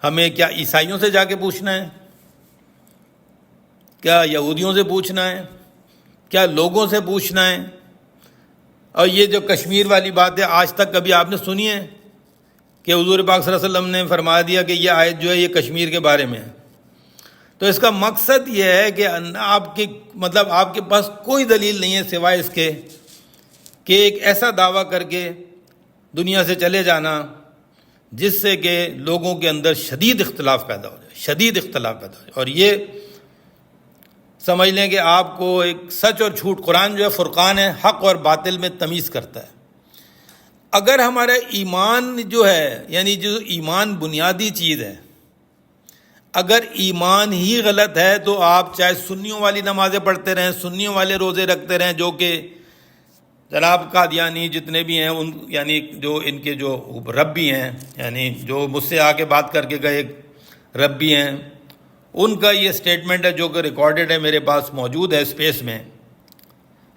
ہمیں کیا عیسائیوں سے جا کے پوچھنا ہے، کیا یہودیوں سے پوچھنا ہے، کیا لوگوں سے پوچھنا ہے. اور یہ جو کشمیر والی بات ہے، آج تک کبھی آپ نے سنی ہے کہ حضور پاک صلی اللہ علیہ وسلم نے فرما دیا کہ یہ آیت جو ہے یہ کشمیر کے بارے میں ہے؟ تو اس کا مقصد یہ ہے کہ آپ کے مطلب آپ کے پاس کوئی دلیل نہیں ہے سوائے اس کے کہ ایک ایسا دعویٰ کر کے دنیا سے چلے جانا جس سے کہ لوگوں کے اندر شدید اختلاف پیدا ہو جائے، اور یہ سمجھ لیں کہ آپ کو ایک سچ اور جھوٹ، قرآن جو ہے فرقان ہے، حق اور باطل میں تمیز کرتا ہے۔ اگر ہمارا ایمان جو ہے، یعنی جو ایمان بنیادی چیز ہے، اگر ایمان ہی غلط ہے تو آپ چاہے سنیوں والی نمازیں پڑھتے رہیں، سنیوں والے روزے رکھتے رہیں، جو کہ جناب قادیانی جتنے بھی ہیں ان، یعنی جو ان کے جو ربی ہیں، یعنی جو مجھ سے آ کے بات کر کے گئے ربی ہیں، ان کا یہ سٹیٹمنٹ ہے جو کہ ریکارڈڈ ہے، میرے پاس موجود ہے اسپیس میں،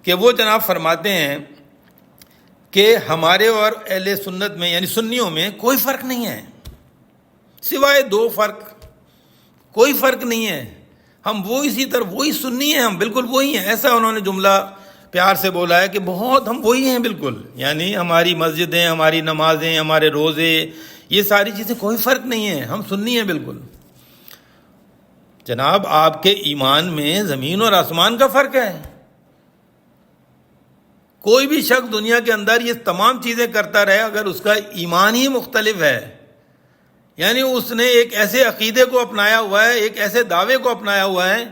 کہ وہ جناب فرماتے ہیں کہ ہمارے اور اہل سنت میں، یعنی سنیوں میں کوئی فرق نہیں ہے، سوائے دو فرق، کوئی فرق نہیں ہے، ہم وہ اسی طرح وہی سنی ہیں، ہم بالکل وہی ہیں۔ ایسا انہوں نے جملہ پیار سے بولا ہے کہ بہت ہم وہی ہیں بالکل، یعنی ہماری مسجدیں، ہماری نمازیں، ہمارے روزے، یہ ساری چیزیں کوئی فرق نہیں ہے، ہم سنی ہیں بالکل۔ جناب آپ کے ایمان میں زمین اور آسمان کا فرق ہے۔ کوئی بھی شخص دنیا کے اندر یہ تمام چیزیں کرتا رہے، اگر اس کا ایمان ہی مختلف ہے، یعنی اس نے ایک ایسے عقیدے کو اپنایا ہوا ہے، ایک ایسے دعوے کو اپنایا ہوا ہے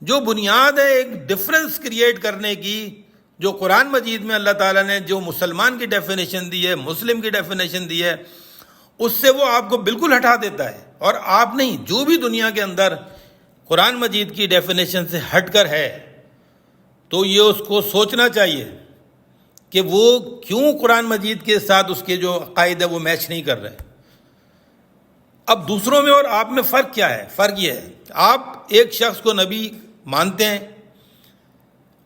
جو بنیاد ہے ایک ڈفرنس کریٹ کرنے کی، جو قرآن مجید میں اللہ تعالیٰ نے جو مسلمان کی ڈیفینیشن دی ہے، مسلم کی ڈیفینیشن دی ہے، اس سے وہ آپ کو بالکل ہٹا دیتا ہے۔ اور آپ نہیں، جو بھی دنیا کے اندر قرآن مجید کی ڈیفینیشن سے ہٹ کر ہے تو یہ اس کو سوچنا چاہیے کہ وہ کیوں قرآن مجید کے ساتھ اس کے جو عقائد ہے وہ میچ نہیں کر رہے۔ اب دوسروں میں اور آپ میں فرق کیا ہے؟ فرق یہ ہے، آپ ایک شخص کو نبی مانتے ہیں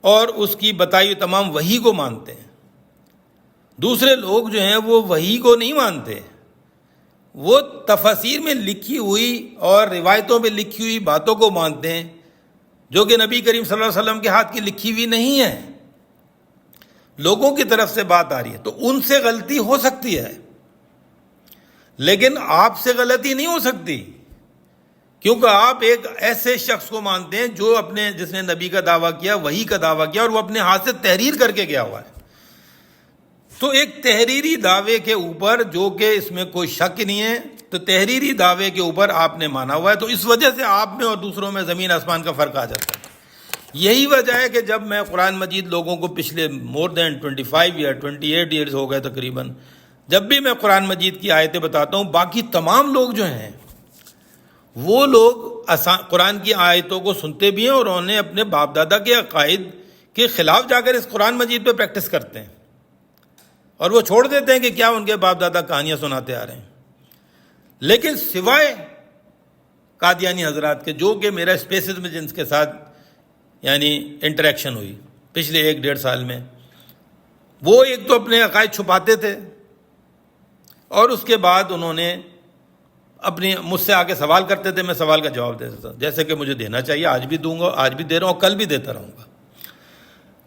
اور اس کی بتائی ہوئی تمام وحی کو مانتے ہیں، دوسرے لوگ جو ہیں وہ وحی کو نہیں مانتے، وہ تفاسیر میں لکھی ہوئی اور روایتوں میں لکھی ہوئی باتوں کو مانتے ہیں جو کہ نبی کریم صلی اللہ علیہ وسلم کے ہاتھ کی لکھی ہوئی نہیں ہے، لوگوں کی طرف سے بات آ رہی ہے، تو ان سے غلطی ہو سکتی ہے لیکن آپ سے غلطی نہیں ہو سکتی، کیونکہ آپ ایک ایسے شخص کو مانتے ہیں جو جس نے نبی کا دعویٰ کیا، وحی کا دعویٰ کیا، اور وہ اپنے ہاتھ سے تحریر کر کے گیا ہوا ہے۔ تو ایک تحریری دعوے کے اوپر، جو کہ اس میں کوئی شک نہیں ہے، تو تحریری دعوے کے اوپر آپ نے مانا ہوا ہے، تو اس وجہ سے آپ میں اور دوسروں میں زمین آسمان کا فرق آ جاتا ہے۔ یہی وجہ ہے کہ جب میں قرآن مجید لوگوں کو پچھلے مور دین 25 یا 28 ایئرز ہو گئے تقریباً، جب بھی میں قرآن مجید کی آیتیں بتاتا ہوں، باقی تمام لوگ جو ہیں وہ لوگ قرآن کی آیتوں کو سنتے بھی ہیں اور انہیں اپنے باپ دادا کے عقائد کے خلاف جا کر اس قرآن مجید پہ پریکٹس کرتے ہیں، اور وہ چھوڑ دیتے ہیں کہ کیا ان کے باپ دادا کہانیاں سناتے آ رہے ہیں۔ لیکن سوائے قادیانی حضرات کے، جو کہ میرا اسپیسز میں جن کے ساتھ یعنی انٹریکشن ہوئی پچھلے 1-1.5 سال میں، وہ ایک تو اپنے عقائد چھپاتے تھے اور اس کے بعد انہوں نے مجھ سے آ کے سوال کرتے تھے، میں سوال کا جواب دیتا تھا جیسے کہ مجھے دینا چاہیے، آج بھی دوں گا، آج بھی دے رہا ہوں، کل بھی دیتا رہوں گا۔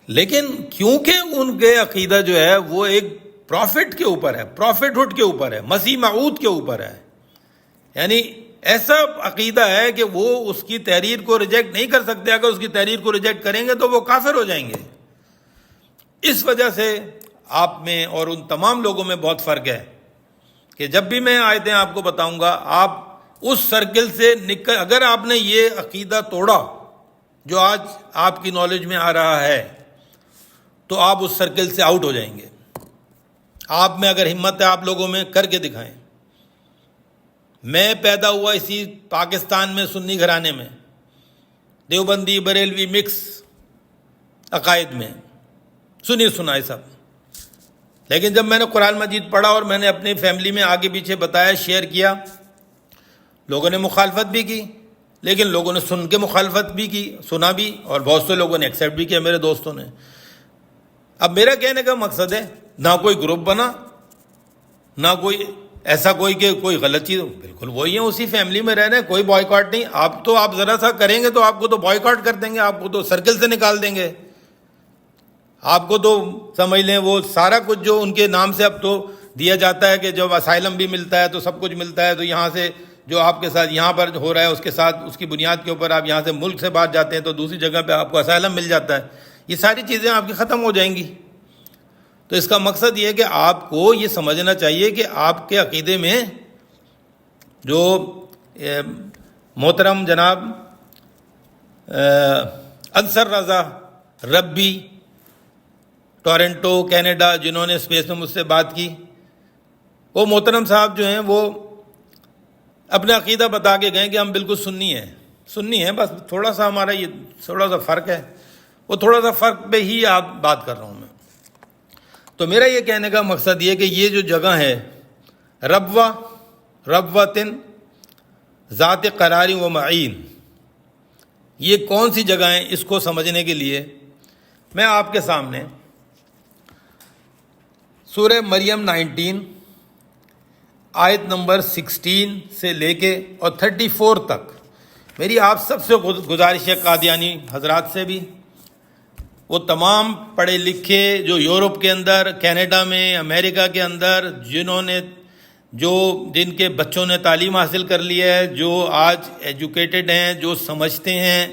لیکن کیونکہ ان کے عقیدہ جو ہے وہ ایک پروفٹ کے اوپر ہے، پروفٹ ہوڈ کے اوپر ہے، مسیح موعود کے اوپر ہے، یعنی ایسا عقیدہ ہے کہ وہ اس کی تحریر کو ریجیکٹ نہیں کر سکتے، اگر اس کی تحریر کو ریجیکٹ کریں گے تو وہ کافر ہو جائیں گے۔ اس وجہ سے آپ میں اور ان تمام لوگوں میں بہت فرق ہے کہ جب بھی میں آیتیں آپ کو بتاؤں گا، آپ اس سرکل سے نکل، اگر آپ نے یہ عقیدہ توڑا جو آج آپ کی نالج میں آ رہا ہے تو آپ اس سرکل سے آؤٹ ہو جائیں گے۔ آپ میں اگر ہمت ہے آپ لوگوں میں، کر کے دکھائیں۔ میں پیدا ہوا اسی پاکستان میں سنی گھرانے میں، دیوبندی بریلوی مکس عقائد میں، سنی سنائے سب، لیکن جب میں نے قرآن مجید پڑھا اور میں نے اپنی فیملی میں آگے پیچھے بتایا، شیئر کیا، لوگوں نے مخالفت بھی کی، لیکن لوگوں نے سن کے مخالفت بھی کی، سنا بھی، اور بہت سے لوگوں نے ایکسیپٹ بھی کیا، میرے دوستوں نے۔ اب میرا کہنے کا مقصد ہے، نہ کوئی گروپ بنا، نہ کوئی ایسا کوئی کہ کوئی غلط چیز، بالکل وہی ہیں، اسی فیملی میں رہ رہے ہیں، کوئی بوائیکاٹ نہیں۔ آپ ذرا سا کریں گے تو آپ کو تو بوائیکاٹ کر دیں گے، آپ کو تو سرکل سے نکال دیں گے، آپ کو تو سمجھ لیں وہ سارا کچھ جو ان کے نام سے اب تو دیا جاتا ہے کہ جب اسائلم بھی ملتا ہے تو سب کچھ ملتا ہے، تو یہاں سے جو آپ کے ساتھ یہاں پر ہو رہا ہے اس کے ساتھ اس کی بنیاد کے اوپر آپ یہاں سے ملک سے باہر جاتے ہیں تو دوسری جگہ پہ آپ کو اسائلم مل جاتا ہے، یہ ساری چیزیں آپ کی ختم ہو جائیں گی۔ تو اس کا مقصد یہ ہے کہ آپ کو یہ سمجھنا چاہیے کہ آپ کے عقیدے میں جو محترم جناب انصر رضا ربی ٹورنٹو کینیڈا جنہوں نے اسپیس میں مجھ سے بات کی، وہ محترم صاحب جو ہیں وہ اپنا عقیدہ بتا کے گئے کہ ہم بالکل سنی ہیں، بس تھوڑا سا ہمارا یہ تھوڑا سا فرق ہے، وہ تھوڑا سا فرق پہ ہی آپ بات کر رہا ہوں میں۔ تو میرا یہ کہنے کا مقصد یہ کہ یہ جو جگہ ہے ربوتن ذات قراری و معین، یہ کون سی جگہ ہیں، اس کو سمجھنے کے لیے میں آپ کے سامنے سورہ مریم 19 آیت نمبر 16 سے لے کے اور 34 تک میری آپ سب سے گزارش ہے، قادیانی حضرات سے بھی، وہ تمام پڑھے لکھے جو یورپ کے اندر، کینیڈا میں، امریکہ کے اندر جن کے بچوں نے تعلیم حاصل کر لی ہے، جو آج ایجوکیٹڈ ہیں، جو سمجھتے ہیں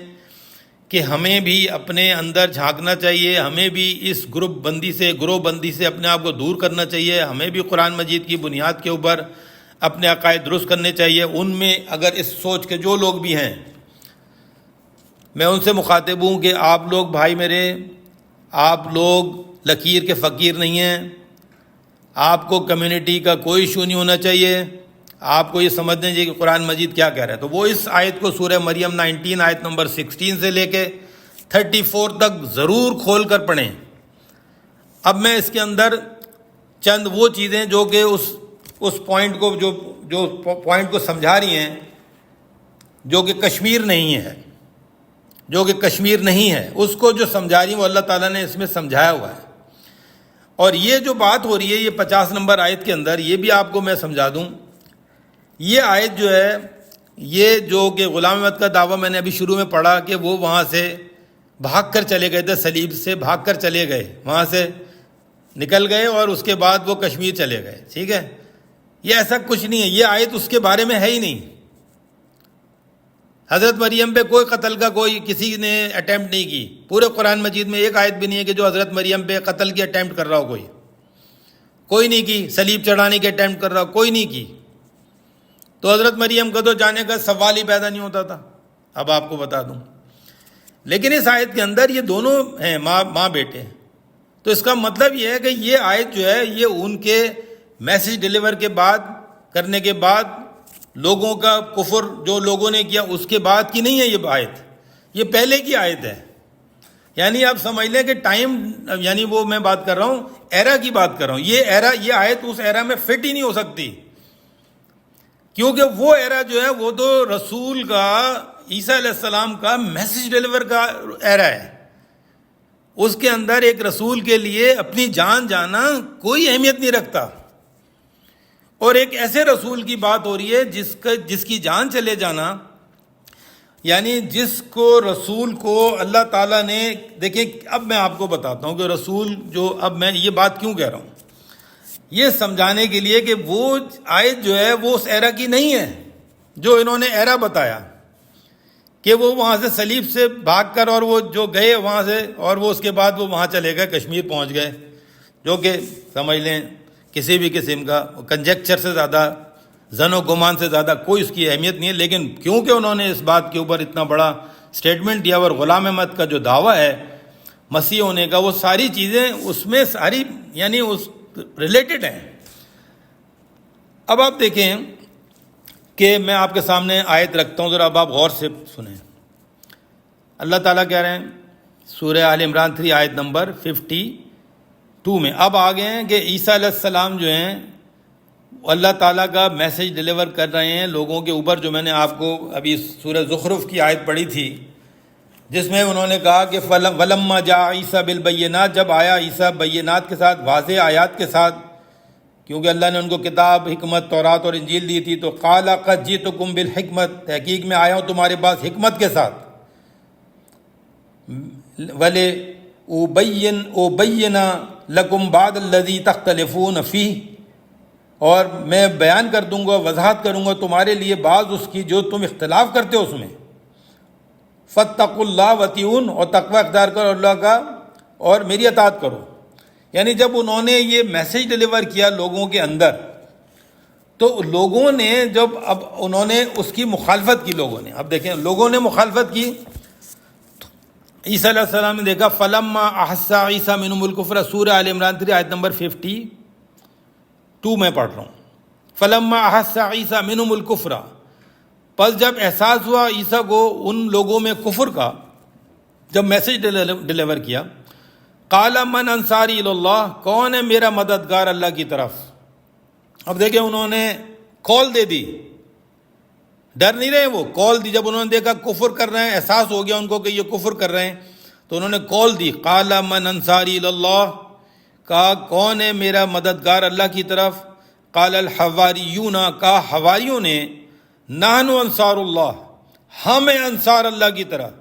کہ ہمیں بھی اپنے اندر جھانکنا چاہیے، ہمیں بھی اس گروہ بندی سے اپنے آپ کو دور کرنا چاہیے، ہمیں بھی قرآن مجید کی بنیاد کے اوپر اپنے عقائد درست کرنے چاہیے، ان میں اگر اس سوچ کے جو لوگ بھی ہیں، میں ان سے مخاطب ہوں کہ آپ لوگ بھائی میرے، آپ لوگ لکیر کے فقیر نہیں ہیں، آپ کو کمیونٹی کا کوئی ایشو نہیں ہونا چاہیے، آپ کو یہ سمجھنا چاہیے کہ قرآن مجید کیا کہہ رہا ہے۔ تو وہ اس آیت کو سورہ مریم 19 آیت نمبر 16 سے لے کے 34 تک ضرور کھول کر پڑھیں۔ اب میں اس کے اندر چند وہ چیزیں جو کہ اس پوائنٹ کو جو پوائنٹ کو سمجھا رہی ہیں، جو کہ کشمیر نہیں ہے، اس کو جو سمجھا رہی ہیں وہ اللہ تعالیٰ نے اس میں سمجھایا ہوا ہے۔ اور یہ جو بات ہو رہی ہے یہ 50 نمبر آیت کے اندر، یہ بھی آپ کو میں سمجھا دوں، یہ آیت جو ہے، یہ جو کہ غلام احمد کا دعویٰ میں نے ابھی شروع میں پڑھا کہ وہ وہاں سے بھاگ کر چلے گئے تھے، صلیب سے بھاگ کر چلے گئے، وہاں سے نکل گئے اور اس کے بعد وہ کشمیر چلے گئے، ٹھیک ہے، یہ ایسا کچھ نہیں ہے، یہ آیت اس کے بارے میں ہے ہی نہیں۔ حضرت مریم پہ کوئی قتل کا کوئی کسی نے اٹیمپٹ نہیں کی، پورے قرآن مجید میں ایک آیت بھی نہیں ہے کہ جو حضرت مریم پہ قتل کی اٹیمپٹ کر رہا ہو، کوئی نہیں کی، صلیب چڑھانے کی اٹیمپٹ کر رہا ہو، کوئی نہیں کی۔ تو حضرت مریم کا تو جانے کا سوال ہی پیدا نہیں ہوتا تھا، اب آپ کو بتا دوں۔ لیکن اس آیت کے اندر یہ دونوں ہیں، ماں بیٹے، تو اس کا مطلب یہ ہے کہ یہ آیت جو ہے یہ ان کے میسج ڈیلیور کے بعد کرنے کے بعد لوگوں کا کفر جو لوگوں نے کیا اس کے بعد کی نہیں ہے، یہ آیت یہ پہلے کی آیت ہے۔ یعنی آپ سمجھ لیں کہ ٹائم، یعنی وہ میں بات کر رہا ہوں ایرا کی بات کر رہا ہوں، یہ آیت اس ایرا میں فٹ ہی نہیں ہو سکتی، کیونکہ وہ ایرا جو ہے وہ تو رسول کا، عیسیٰ علیہ السلام کا میسج ڈیلیور کا ایرا ہے، اس کے اندر ایک رسول کے لیے اپنی جان جانا کوئی اہمیت نہیں رکھتا، اور ایک ایسے رسول کی بات ہو رہی ہے جس کی جان چلے جانا، یعنی جس کو رسول کو اللہ تعالیٰ نے، دیکھیں اب میں آپ کو بتاتا ہوں کہ رسول جو، اب میں یہ بات کیوں کہہ رہا ہوں، یہ سمجھانے کے لیے کہ وہ آیت جو ہے وہ اس ایرا کی نہیں ہے جو انہوں نے ایرا بتایا، کہ وہ وہاں سے صلیب سے بھاگ کر اور وہ جو گئے وہاں سے، اور وہ اس کے بعد وہ وہاں چلے گئے، کشمیر پہنچ گئے، جو کہ سمجھ لیں کسی بھی قسم کا کنجیکچر سے زیادہ، زن و گمان سے زیادہ کوئی اس کی اہمیت نہیں ہے۔ لیکن کیونکہ انہوں نے اس بات کے اوپر اتنا بڑا سٹیٹمنٹ دیا، اور غلام احمد کا جو دعویٰ ہے مسیح ہونے کا، وہ ساری چیزیں اس میں ساری یعنی اس ریلیٹڈ ہیں۔ اب آپ دیکھیں کہ میں آپ کے سامنے آیت رکھتا ہوں، ذرا اب آپ غور سے سنیں۔ اللہ تعالیٰ کہہ رہے ہیں سورہ آل عمران 3 آیت نمبر 52 میں، اب آگے ہیں کہ عیسیٰ علیہ السلام جو ہیں اللہ تعالیٰ کا میسج ڈیلیور کر رہے ہیں لوگوں کے اوپر، جو میں نے آپ کو ابھی سورہ زخرف کی آیت پڑھی تھی، جس میں انہوں نے کہا کہ وَلَمَّا جَاءَ عِيسَىٰ بِالْبَيِّنَاتِ، جب آیا عیسیٰ بینات کے ساتھ، واضح آیات کے ساتھ، کیونکہ اللہ نے ان کو کتاب، حکمت، تورات اور انجیل دی تھی، تو قَالَ قَدْ جِئْتُكُمْ بِالْحِکْمَةِ، تحقیق میں آیا ہوں تمہارے پاس حکمت کے ساتھ، وَلِأُبَيِّنَ لَكُمْ بَعْضَ الَّذِي تَخْتَلِفُونَ فِيهِ، اور میں بیان کر دوں گا، وضاحت کروں گا تمہارے لیے بعض اس کی جو تم اختلاف کرتے ہو اس میں۔ فَاتَّقُوا اللَّهَ وَأَطِیعُونِ، اور تقوی اختیار کرو اللہ کا اور میری اطاعت کرو۔ یعنی جب انہوں نے یہ میسج ڈیلیور کیا لوگوں کے اندر، تو لوگوں نے اب انہوں نے اس کی مخالفت کی، لوگوں نے، اب دیکھیں لوگوں نے مخالفت کی. عیسیٰ علیہ السلام نے دیکھا، فلما احس عیسیٰ منہم الکفر، سورہ آل عمران 3 آیت نمبر 52 میں پڑھ رہا ہوں. فلما احس عیسیٰ منہم الکفر، پس جب احساس ہوا عیسیٰ کو ان لوگوں میں کفر کا، جب میسج ڈیلیور کیا، قال من انصاری اللہ، کون ہے میرا مددگار اللہ کی طرف. اب دیکھیں انہوں نے کال دے دی، ڈر نہیں رہے، وہ کال دی. جب انہوں نے دیکھا کفر کر رہے ہیں، احساس ہو گیا ان کو کہ یہ کفر کر رہے ہیں، تو انہوں نے کال دی. قال من انصاری اللہ، کہا کون ہے میرا مددگار اللہ کی طرف. قال الحواریون، کہا حواریوں نے، نحن انصار اللہ، ہم ہیں انصار اللہ کی طرف،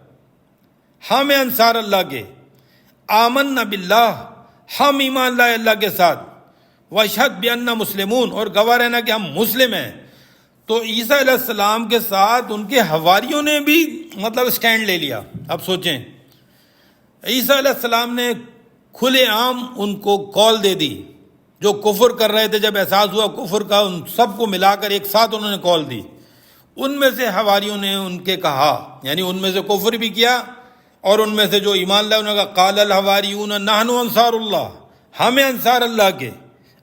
ہم ہیں انصار اللہ کے. آمنا باللہ، ہم ایمان لائے اللہ کے ساتھ. واشہد بأننا مسلمون، اور گواہ رہنا کہ ہم مسلم ہیں. تو عیسیٰ علیہ السلام کے ساتھ ان کے حواریوں نے بھی مطلب سٹینڈ لے لیا. اب سوچیں، عیسیٰ علیہ السلام نے کھلے عام ان کو کال دے دی، جو کفر کر رہے تھے. جب احساس ہوا کفر کا، ان سب کو ملا کر ایک ساتھ انہوں نے کال دی. ان میں سے حواریوں نے ان کے کہا، یعنی ان میں سے کفر بھی کیا، اور ان میں سے جو ایمان لائے انہوں نے کہا قال الحواریون نحن انصار اللہ، ہمیں انصار اللہ کے.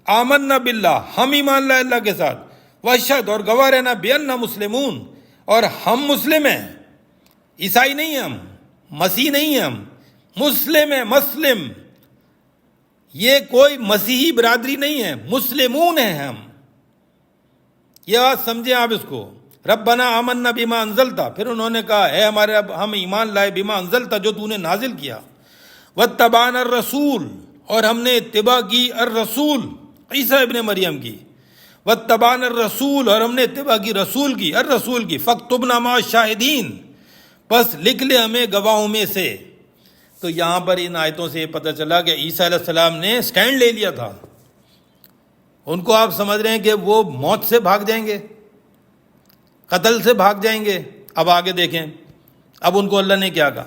آمنا باللہ، ہم ایمان لائے اللہ کے ساتھ. واشہد، اور گواہ رہنا، بأننا مسلمون، اور ہم مسلم ہیں، عیسائی نہیں ہیں ہم، مسیح نہیں ہیں ہم، مسلم ہیں. مسلم یہ کوئی مسیحی برادری نہیں ہے، مسلمون ہیں ہم. یہ بات سمجھیں آپ اس کو. ربنا آمنا بما انزلتا، پھر انہوں نے کہا اے ہمارے رب، ہم ایمان لائے بما انزلتا، جو تو نے نازل کیا. واتبعنا الرسول، اور ہم نے اتباع کی الرسول، عیسیٰ ابن مریم کی. واتبعنا الرسول، اور ہم نے اتباع کی رسول کی، الرسول کی. فاکتبنا مع الشاہدین، بس لکھ لے ہمیں گواہوں میں سے. تو یہاں پر ان آیتوں سے یہ پتہ چلا کہ عیسیٰ علیہ السلام نے سٹینڈ لے لیا تھا. ان کو آپ سمجھ رہے ہیں کہ وہ موت سے بھاگ جائیں گے، قتل سے بھاگ جائیں گے. اب آگے دیکھیں، اب ان کو اللہ نے کیا کہا.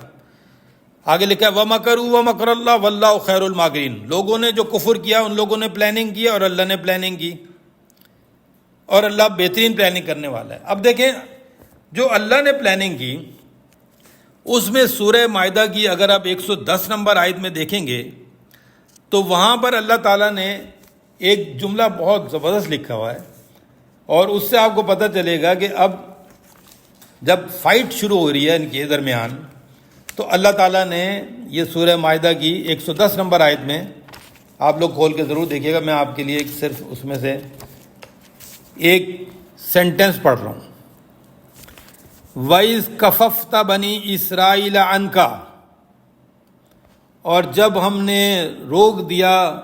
آگے لکھا ہے وَمَكَرُوا وَمَكَرَ اللَّهُ وَاللَّهُ خَيْرُ الْمَاكِرِينَ. لوگوں نے جو کفر کیا ان لوگوں نے پلاننگ کی، اور اللہ نے پلاننگ کی، اور اللہ بہترین پلاننگ کرنے والا ہے. اب دیکھیں جو اللہ نے پلاننگ کی، اس میں سورہ مائدہ کی اگر آپ 110 نمبر آیت میں دیکھیں گے تو وہاں پر اللہ تعالیٰ نے ایک جملہ بہت زبردست لکھا ہوا ہے، اور اس سے آپ کو پتہ چلے گا کہ اب جب فائٹ شروع ہو رہی ہے ان کے درمیان، تو اللہ تعالیٰ نے یہ سورہ مائدہ کی 110 نمبر آیت میں، آپ لوگ کھول کے ضرور دیکھیے گا، میں آپ کے لیے صرف اس میں سے ایک سینٹنس پڑھ رہا ہوں. وَإِذْ كَفَفْتَ بَنِي إِسْرَائِيلَ عَنْكَ، اور جب ہم نے روک دیا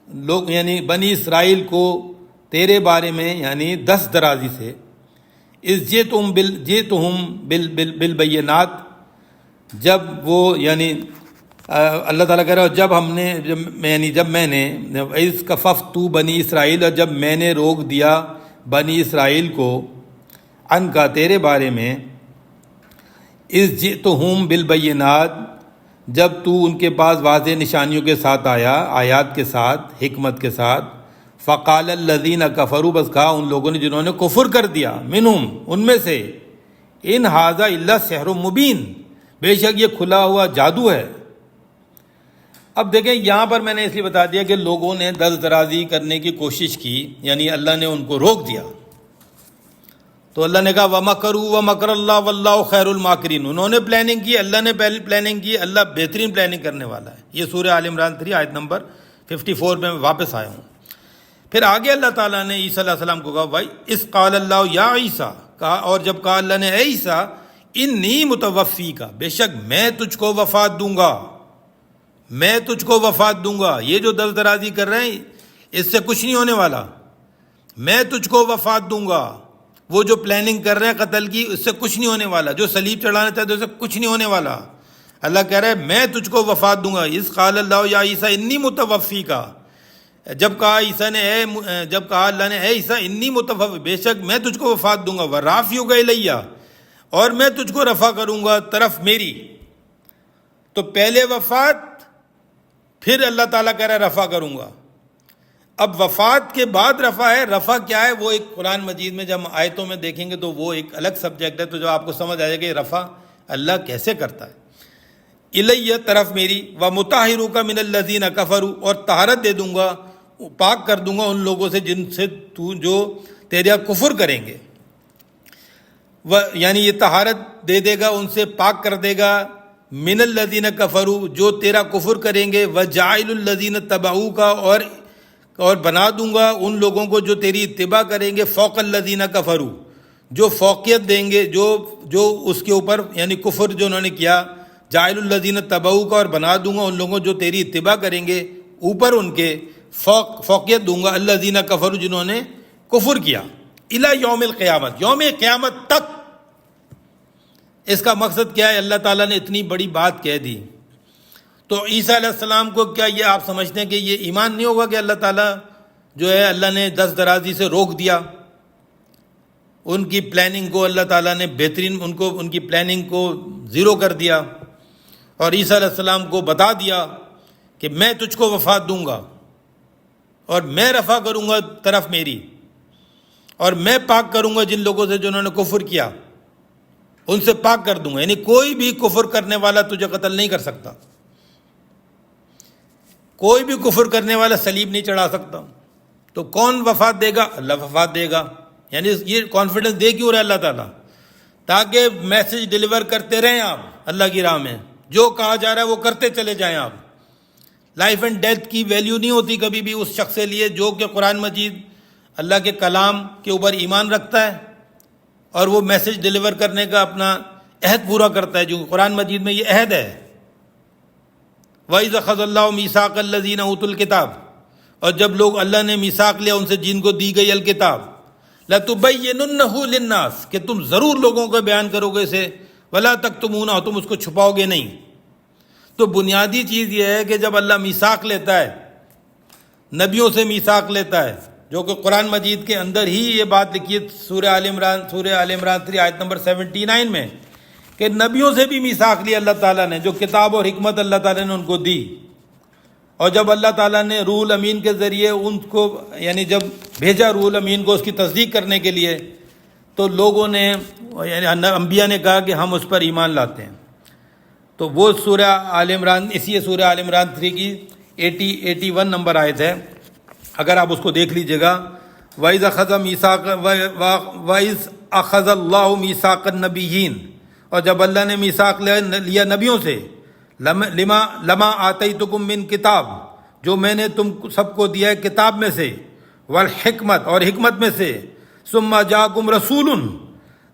لوگ یعنی بنی اسرائیل کو تیرے بارے میں، یعنی 10 درازی سے. اِذْ جِئْتُهُم بِالْبَيِّنَاتِ، جب وہ یعنی اللہ تعالیٰ کہہ رہا ہے جب میں نے اِذْ كَفَفْتُ بنی اسرائیل، جب میں نے روک دیا بنی اسرائیل کو، ان کا تیرے بارے میں، اِذْ جِئْتُهُم بِالْبَيِّنَاتِ، جب تو ان کے پاس واضح نشانیوں کے ساتھ آیا، آیات کے ساتھ، حکمت کے ساتھ. فقال الذین کفروا، بس کہا ان لوگوں نے جنہوں نے کفر کر دیا، منہم ان میں سے، ان ھذا الا سحر مبین، بے شک یہ کھلا ہوا جادو ہے. اب دیکھیں یہاں پر میں نے اس لیے بتا دیا کہ لوگوں نے 10 درازی کرنے کی کوشش کی، یعنی اللہ نے ان کو روک دیا. تو اللہ نے کہا وَمَكَرُوا وَمَكَرَ اللَّهُ وَاللَّهُ خَيْرُ الْمَاكِرِينَ، انہوں نے پلاننگ کی، اللہ نے پہلی پلاننگ کی، اللہ بہترین پلاننگ کرنے والا ہے. یہ سورہ آل عمران 3 آیت نمبر 54 میں واپس آیا ہوں. پھر آگے اللہ تعالیٰ نے عیسیٰ علیہ السلام کو کہا بھائی اِذْ قَالَ اللَّهُ يَا عِيسَىٰ، کہا اور جب کہا اللہ نے اے عیسیٰ، اِنِّي مُتَوَفِّيكَ، بے شک میں تجھ کو وفات دوں گا، میں تجھ کو وفات دوں گا. یہ جو 10 درازی کر رہے ہیں اس سے کچھ نہیں ہونے والا، میں تجھ کو وفات دوں گا. وہ جو پلاننگ کر رہے ہیں قتل کی، اس سے کچھ نہیں ہونے والا. جو صلیب چڑھانا چاہتے ہیں اس سے کچھ نہیں ہونے والا. اللہ کہہ رہا ہے میں تجھ کو وفات دوں گا. اِذْ قَالَ اللَّهُ يَا عِيسَىٰ اِنِّي مُتَوَفِّيكَ، جب کہا اللہ نے اے عیسیٰ انی متوفی، بے شک میں تجھ کو وفات دوں گا. وَرَافِعُكَ إِلَيَّ، اور میں تجھ کو رفع کروں گا طرف میری. تو پہلے وفات پھر اللہ تعالیٰ کہہ رہا ہے رفع کروں گا. اب وفات کے بعد رفع ہے. رفع کیا ہے وہ ایک قرآن مجید میں جب ہم آیتوں میں دیکھیں گے تو وہ ایک الگ سبجیکٹ ہے, تو جو آپ کو سمجھ آئے گا یہ رفع اللہ کیسے کرتا ہے. الیہ طرف میری, و مطہرک من الذین کفروا, اور طہارت دے دوں گا, پاک کر دوں گا ان لوگوں سے جن سے تو جو تیرا کفر کریں گے. یعنی یہ طہارت دے دے گا, ان سے پاک کر دے گا, من الذین کفروا جو تیرا کفر کریں گے, وجاعل الذین تبعوک, اور بنا دوں گا ان لوگوں کو جو تیری اتباع کریں گے, فوق الذین کفروا جو فوقیت دیں گے جو اس کے اوپر, یعنی کفر جو انہوں نے کیا, جاعل الذین تبعوک, اور بنا دوں گا ان لوگوں جو تیری اتباع کریں گے اوپر ان کے فوقیت دوں گا, الذین کفروا جنہوں نے کفر کیا, الی یوم القیامت, یوم قیامت تک. اس کا مقصد کیا ہے؟ اللہ تعالیٰ نے اتنی بڑی بات کہہ دی تو عیسیٰ علیہ السلام کو کیا یہ آپ سمجھتے ہیں کہ یہ ایمان نہیں ہوگا کہ اللہ تعالیٰ جو ہے اللہ نے دست درازی سے روک دیا, ان کی پلاننگ کو اللہ تعالیٰ نے بہترین ان کی پلاننگ کو زیرو کر دیا, اور عیسیٰ علیہ السلام کو بتا دیا کہ میں تجھ کو وفات دوں گا اور میں رفع کروں گا طرف میری, اور میں پاک کروں گا جن لوگوں سے جنہوں نے کفر کیا, ان سے پاک کر دوں گا. یعنی کوئی بھی کفر کرنے والا تجھے قتل نہیں کر سکتا, کوئی بھی کفر کرنے والا صلیب نہیں چڑھا سکتا. تو کون وفات دے گا؟ اللہ وفات دے گا. یعنی یہ کانفیڈنس دے کیوں رہا اللہ تعالیٰ؟ تاکہ میسج ڈیلیور کرتے رہیں آپ اللہ کی راہ میں, جو کہا جا رہا ہے وہ کرتے چلے جائیں آپ. لائف اینڈ ڈیتھ کی ویلیو نہیں ہوتی کبھی بھی اس شخص کے لیے جو کہ قرآن مجید اللہ کے کلام کے اوپر ایمان رکھتا ہے اور وہ میسج ڈیلیور کرنے کا اپنا عہد پورا کرتا ہے, جو قرآن مجید میں یہ عہد ہے. وَإِذْ أَخَذَ اللَّهُ مِيثَاقَ الَّذِينَ أُوتُوا الْكِتَابَ, اور جب لوگ اللہ نے میثاق لیا ان سے جن کو دی گئی الکتاب, لَتُبَيِّنُنَّهُ لِلنَّاسِ کہ تم ضرور لوگوں کو بیان کرو گے اسے, وَلَا تَكْتُمُونَهُ تم اس کو چھپاؤ گے نہیں. تو بنیادی چیز یہ ہے کہ جب اللہ میثاق لیتا ہے, نبیوں سے میثاق لیتا ہے, جو کہ قرآن مجید کے اندر ہی یہ بات لکھی ہے سورہ آل عمران 3 آیت نمبر 79 میں, کہ نبیوں سے بھی میثاق لیا اللہ تعالیٰ نے, جو کتاب اور حکمت اللہ تعالیٰ نے ان کو دی. اور جب اللہ تعالیٰ نے روح الامین کے ذریعے ان کو, یعنی جب بھیجا روح الامین کو اس کی تصدیق کرنے کے لیے, تو لوگوں نے, یعنی انبیاء نے کہا کہ ہم اس پر ایمان لاتے ہیں. تو وہ سورہ آل عمران, اسی سورہ آل عمران 3 کی 81 نمبر آیت ہے, اگر آپ اس کو دیکھ لیجئے گا. وَإِذْ أَخَذَ اللَّهُ مِيثَاقَ النَّبِيِّينَ, اور جب اللہ نے میثاق لیا نبیوں سے, لما آتیتکم من کتاب جو میں نے تم سب کو دیا ہے کتاب میں سے, والحکمت اور حکمت میں سے, ثم جاءکم رسول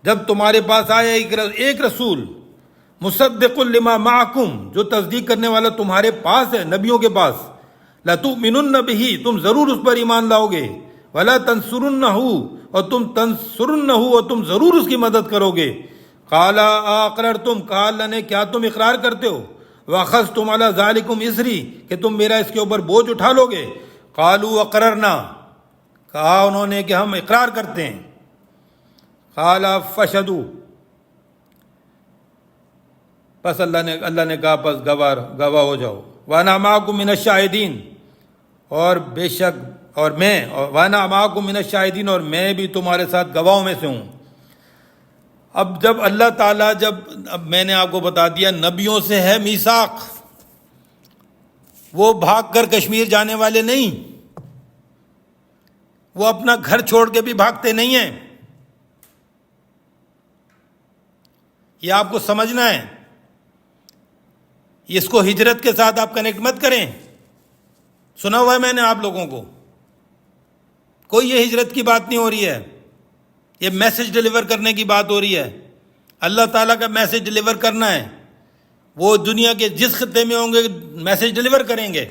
جب تمہارے پاس آیا ایک رسول, مصدق لما معکم جو تصدیق کرنے والا تمہارے پاس ہے نبیوں کے پاس, لتؤمنن بہ تم ضرور اس پر ایمان لاؤ گے, ولا تنصرنہ اور تم ضرور اس کی مدد کرو گے. قال اقررتم کہا اللہ نے کیا تم اقرار کرتے ہو, واخذتم علی ذالکم اصری کہ تم میرا اس کے اوپر بوجھ اٹھا لو گے. قالوا اقررنا کہا انہوں نے کہ ہم اقرار کرتے ہیں. قال فشہدوا پس اللہ نے کہا پس گواہ ہو جاؤ. وانا معکم من الشاہدین اور بے شک اور میں وانا معکم من الشاہدین اور میں بھی تمہارے ساتھ گواہوں میں سے ہوں. اب جب اللہ تعالیٰ اب میں نے آپ کو بتا دیا نبیوں سے ہے میثاق, وہ بھاگ کر کشمیر جانے والے نہیں, وہ اپنا گھر چھوڑ کے بھی بھاگتے نہیں ہیں, یہ آپ کو سمجھنا ہے. اس کو ہجرت کے ساتھ آپ کنیکٹ مت کریں, سنا ہوا ہے میں نے آپ لوگوں کو, کوئی یہ ہجرت کی بات نہیں ہو رہی ہے, یہ میسج ڈیلیور کرنے کی بات ہو رہی ہے. اللہ تعالیٰ کا میسج ڈیلیور کرنا ہے, وہ دنیا کے جس خطے میں ہوں گے میسج ڈیلیور کریں گے.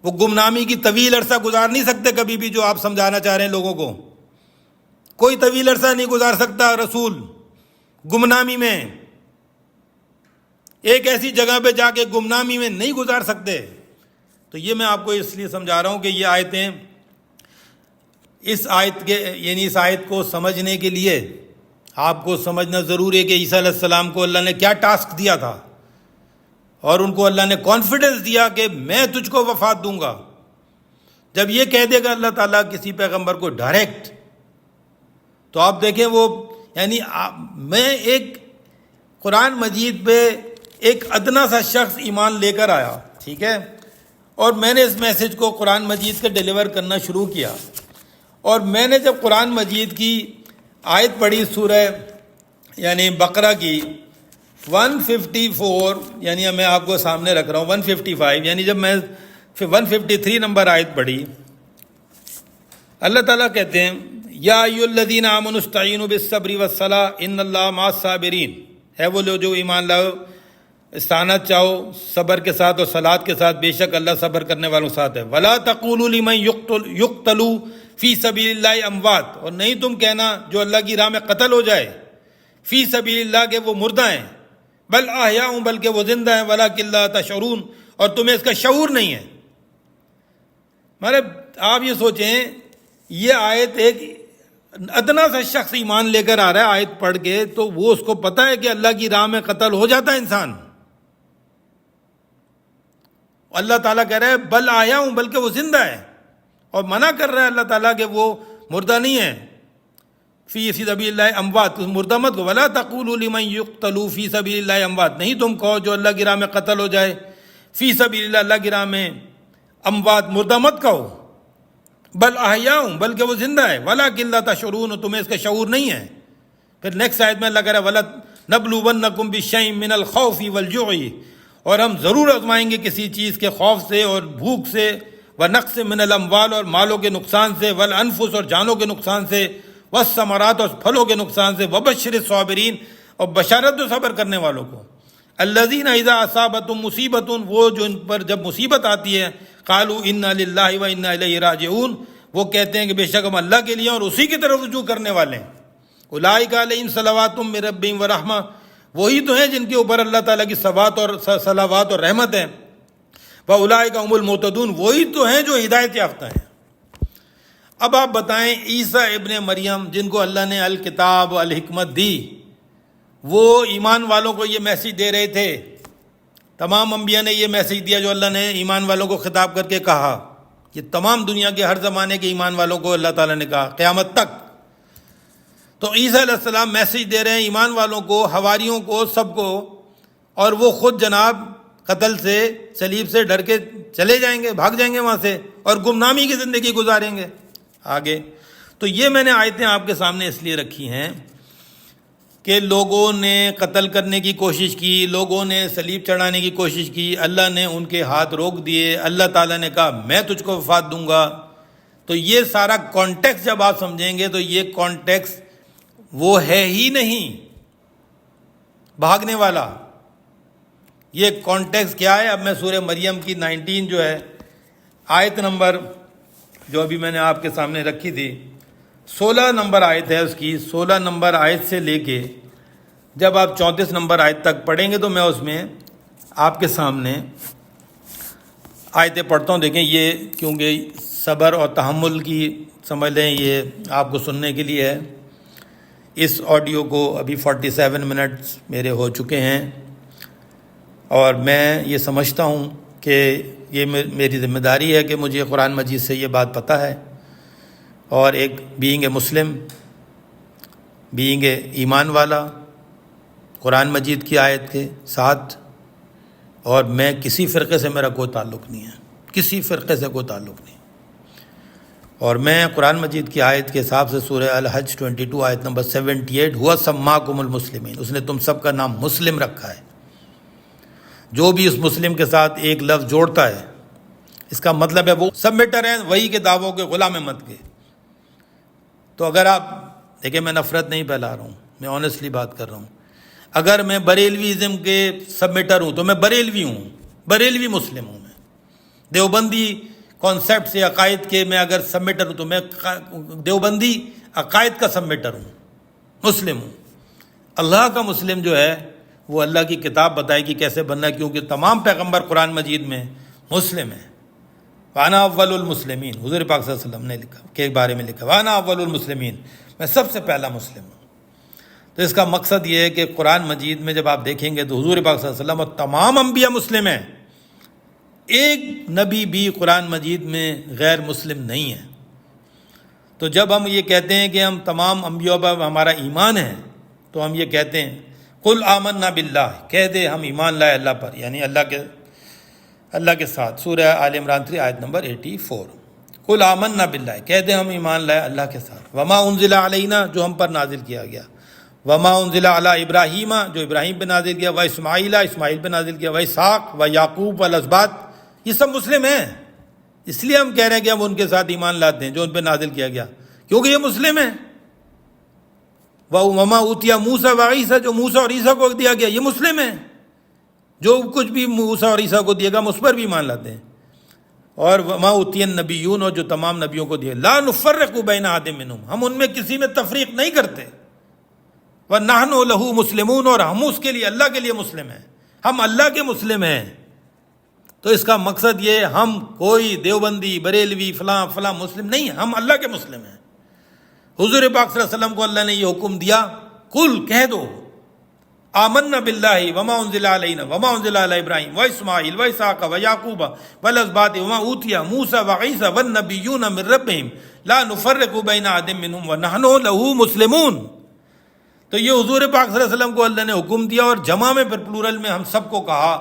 وہ گمنامی کی طویل عرصہ گزار نہیں سکتے کبھی بھی, جو آپ سمجھانا چاہ رہے ہیں لوگوں کو. کوئی طویل عرصہ نہیں گزار سکتا رسول گمنامی میں, ایک ایسی جگہ پہ جا کے گمنامی میں نہیں گزار سکتے. تو یہ میں آپ کو اس لیے سمجھا رہا ہوں کہ یہ آیتیں, اس آیت کو سمجھنے کے لیے آپ کو سمجھنا ضروری ہے کہ عیسیٰ علیہ السلام کو اللہ نے کیا ٹاسک دیا تھا, اور ان کو اللہ نے کانفیڈنس دیا کہ میں تجھ کو وفات دوں گا. جب یہ کہہ دے گا اللہ تعالیٰ کسی پیغمبر کو ڈائریکٹ, تو آپ دیکھیں وہ یعنی میں ایک قرآن مجید پہ ایک ادنا سا شخص ایمان لے کر آیا, ٹھیک ہے, اور میں نے اس میسج کو قرآن مجید کے ڈیلیور کرنا شروع کیا. اور میں نے جب قرآن مجید کی آیت پڑھی سورہ یعنی بقرہ کی 154, یعنی میں آپ کو سامنے رکھ رہا ہوں 155, یعنی جب میں 153 نمبر آیت پڑھی, اللہ تعالیٰ کہتے ہیں یا ایھا الذین آمنوا استعینوا بالصبر والصلاۃ ان اللہ مع الصابرین, ہے وہ لوگ جو ایمان لاؤ استعانت چاہو صبر کے ساتھ اور صلات کے ساتھ, بے شک اللہ صبر کرنے والوں کے ساتھ ہے. ولا تقولوا لمن یقتل فی سبیل اللہ اموات, اور نہیں تم کہنا جو اللہ کی راہ میں قتل ہو جائے فی سبیل اللہ کہ وہ مردہ ہیں, بل احیاء بلکہ وہ زندہ ہیں, ولکن لا تشعرون اور تمہیں اس کا شعور نہیں ہے. مطلب آپ یہ سوچیں, یہ آیت ایک ادنا سا شخص ایمان لے کر آ رہا ہے آیت پڑھ کے, تو وہ اس کو پتہ ہے کہ اللہ کی راہ میں قتل ہو جاتا ہے انسان. اللہ تعالیٰ کہہ رہا ہے بل آیا ہوں بلکہ وہ زندہ ہے, اور منع کر رہا ہے اللہ تعالیٰ کہ وہ مردہ نہیں ہے. فی سبیل اللہ اموات, مردہ مت کو. ولا تقولوا لمن یقتل فی سبیل اللہ اموات, نہیں تم کہو جو اللہ کی راہ میں قتل ہو جائے فی سبیل اللہ, اللہ کی راہ میں اموات, مردہ مت کہو. بل احیاء بلکہ وہ زندہ ہے, ولکن لا تشعرون تمہیں اس کا شعور نہیں ہے. پھر نیکسٹ آیت میں اللہ کہہ رہا ہے وَلَنَبْلُوَنَّكُمْ بِشَيْءٍ مِّنَ الْخَوْفِ وَالْجُوعِ, اور ہم ضرور آزمائیں گے کسی چیز کے خوف سے اور بھوک سے, وَنَقْصٍ مِّنَ الْأَمْوَالِ اور مالوں کے نقصان سے, وَالْأَنفُسِ اور جانوں کے نقصان سے, وَالثَّمَرَاتِ اور پھلوں کے نقصان سے, وَبَشِّرِ الصَّابِرِينَ اور بشارت دو صبر کرنے والوں کو. الَّذِينَ إِذَا أَصَابَتْهُمْ مُصِیبَةٌ, وہ جو ان پر جب مصیبت آتی ہے, قَالُوا إِنَّا لِلَّهِ وَإِنَّا إِلَیْهِ راجعون, وہ کہتے ہیں کہ بے شک ہم اللہ کے لیے اور اسی کی طرف رجوع کرنے والے ہیں. اولئک علیہم صلوات من ربہم ورحمہ, وہی تو ہیں جن کے اوپر اللہ تعالیٰ کی صلوات اور رحمت ہے. واولئک هم المہتدون, وہی تو ہیں جو ہدایت یافتہ ہیں. اب آپ بتائیں عیسیٰ ابن مریم جن کو اللہ نے الکتاب الحکمت دی, وہ ایمان والوں کو یہ میسج دے رہے تھے. تمام انبیاء نے یہ میسج دیا جو اللہ نے ایمان والوں کو خطاب کر کے کہا. یہ تمام دنیا کے ہر زمانے کے ایمان والوں کو اللہ تعالیٰ نے کہا قیامت تک. تو عیسیٰ علیہ السلام میسج دے رہے ہیں ایمان والوں کو, حواریوں کو, سب کو, اور وہ خود جناب قتل سے, صلیب سے ڈر کے چلے جائیں گے, بھاگ جائیں گے وہاں سے, اور گمنامی کی زندگی گزاریں گے آگے. تو یہ میں نے آیتیں آپ کے سامنے اس لیے رکھی ہیں کہ لوگوں نے قتل کرنے کی کوشش کی, لوگوں نے صلیب چڑھانے کی کوشش کی, اللہ نے ان کے ہاتھ روک دیے. اللہ تعالیٰ نے کہا میں تجھ کو وفات دوں گا. تو یہ سارا کانٹیکس جب آپ سمجھیں گے تو یہ کانٹیکس وہ ہے ہی نہیں بھاگنے والا. یہ کانٹیکس کیا ہے؟ اب میں سورہ مریم کی 19 جو ہے آیت نمبر جو ابھی میں نے آپ کے سامنے رکھی تھی, 16 نمبر آیت ہے اس کی. 16 نمبر آیت سے لے کے جب آپ 34 نمبر آیت تک پڑھیں گے تو میں اس میں آپ کے سامنے آیتیں پڑھتا ہوں. دیکھیں یہ کیونکہ صبر اور تحمل کی سمجھ لیں یہ آپ کو سننے کے لیے ہے. اس آڈیو کو ابھی 47 منٹس میرے ہو چکے ہیں, اور میں یہ سمجھتا ہوں کہ یہ میری ذمہ داری ہے کہ مجھے قرآن مجید سے یہ بات پتہ ہے, اور ایک being a Muslim, being a ایمان والا قرآن مجید کی آیت کے ساتھ, اور میں کسی فرقے سے میرا کوئی تعلق نہیں ہے, کسی فرقے سے کوئی تعلق نہیں. اور میں قرآن مجید کی آیت کے حساب سے سورہ الحج 22 آیت نمبر 78, ہوا سماکم المسلمین, اس نے تم سب کا نام مسلم رکھا ہے. جو بھی اس مسلم کے ساتھ ایک لفظ جوڑتا ہے اس کا مطلب ہے وہ سبمٹر ہیں وہی کے دعووں کے, غلام احمد کے. تو اگر آپ دیکھیں میں نفرت نہیں پھیلا رہا ہوں, میں آنیسٹلی بات کر رہا ہوں. اگر میں بریلویزم کے سبمٹر ہوں تو میں بریلوی ہوں, بریلوی مسلم ہوں. میں دیوبندی کانسیپٹ سے عقائد کے میں اگر سبمٹر ہوں تو میں دیوبندی عقائد کا سبمٹر ہوں, مسلم ہوں. اللہ کا مسلم جو ہے وہ اللہ کی کتاب بتائے گی کیسے بننا ہے, کیونکہ تمام پیغمبر قرآن مجید میں مسلم ہیں. وانا اول المسلمین, حضور پاک صلی اللہ علیہ وسلم نے لکھا کے بارے میں لکھا, وانا اول المسلمین, میں سب سے پہلا مسلم ہوں. تو اس کا مقصد یہ ہے کہ قرآن مجید میں جب آپ دیکھیں گے تو حضور پاک صلی اللہ علیہ وسلم اور تمام انبیاء مسلم ہیں، ایک نبی بھی قرآن مجید میں غیر مسلم نہیں ہے۔ تو جب ہم یہ کہتے ہیں کہ ہم تمام انبیاء پر ہمارا ایمان ہے، تو ہم یہ کہتے ہیں قل آمنا باللہ، کہہ دے ہم ایمان لائے اللہ پر، یعنی اللہ کے ساتھ۔ سورہ آل عمران 3 آیت نمبر 84، قل آمنا باللہ، کہہ دے ہم ایمان لائے اللہ کے ساتھ، وما انزل علینا، جو ہم پر نازل کیا گیا، وما انزل علی ابراہیم، جو ابراہیم پہ نازل کیا، و اسماعیل، اسماعیل پہ نازل کیا، و اسحاق و یعقوب والاسباط، یہ سب مسلم ہیں۔ اس لیے ہم کہہ رہے ہیں کہ ہم ان کے ساتھ ایمان لاتے ہیں جو ان پہ نازل کیا گیا، کیونکہ یہ مسلم ہیں۔ وما اوتیا موسیٰ و عیسیٰ، جو موسیٰ اور عیسیٰ کو دیا گیا، یہ مسلم ہیں۔ جو کچھ بھی موسیٰ اور عیسیٰ کو دیا گیا ہم اس پر بھی ایمان لاتے ہیں۔ اور وما اوتی النبیون، اور جو تمام نبیوں کو دیا، لا نفرق بین احد منہم، ہم ان میں کسی میں تفریق نہیں کرتے، وَنَحْنُ لَهُ مسلمون، اور ہم اس کے لیے، اللہ کے لیے مسلم ہیں، ہم اللہ کے مسلم ہیں۔ تو اس کا مقصد یہ، ہم کوئی دیوبندی، بریلوی، فلاں فلاں مسلم نہیں ہیں، ہم اللہ کے مسلم ہیں۔ حضور پاک صلی اللہ علیہ وسلم کو اللہ نے یہ حکم دیا، قل، کہہ دو، آمنا باللہ وما انزل علینا وما انزل علی ابراہیم و اسماعیل و اسحاق و یعقوب والاسباط وما اوتی موسیٰ و عیسیٰ والنبیون من ربہم لا نفرق بین احد منہم ونحن لہ مسلمون۔ تو یہ حضور پاک صلی اللہ علیہ وسلم کو اللہ نے حکم دیا، اور جمع میں پھر پلورل میں ہم سب کو کہا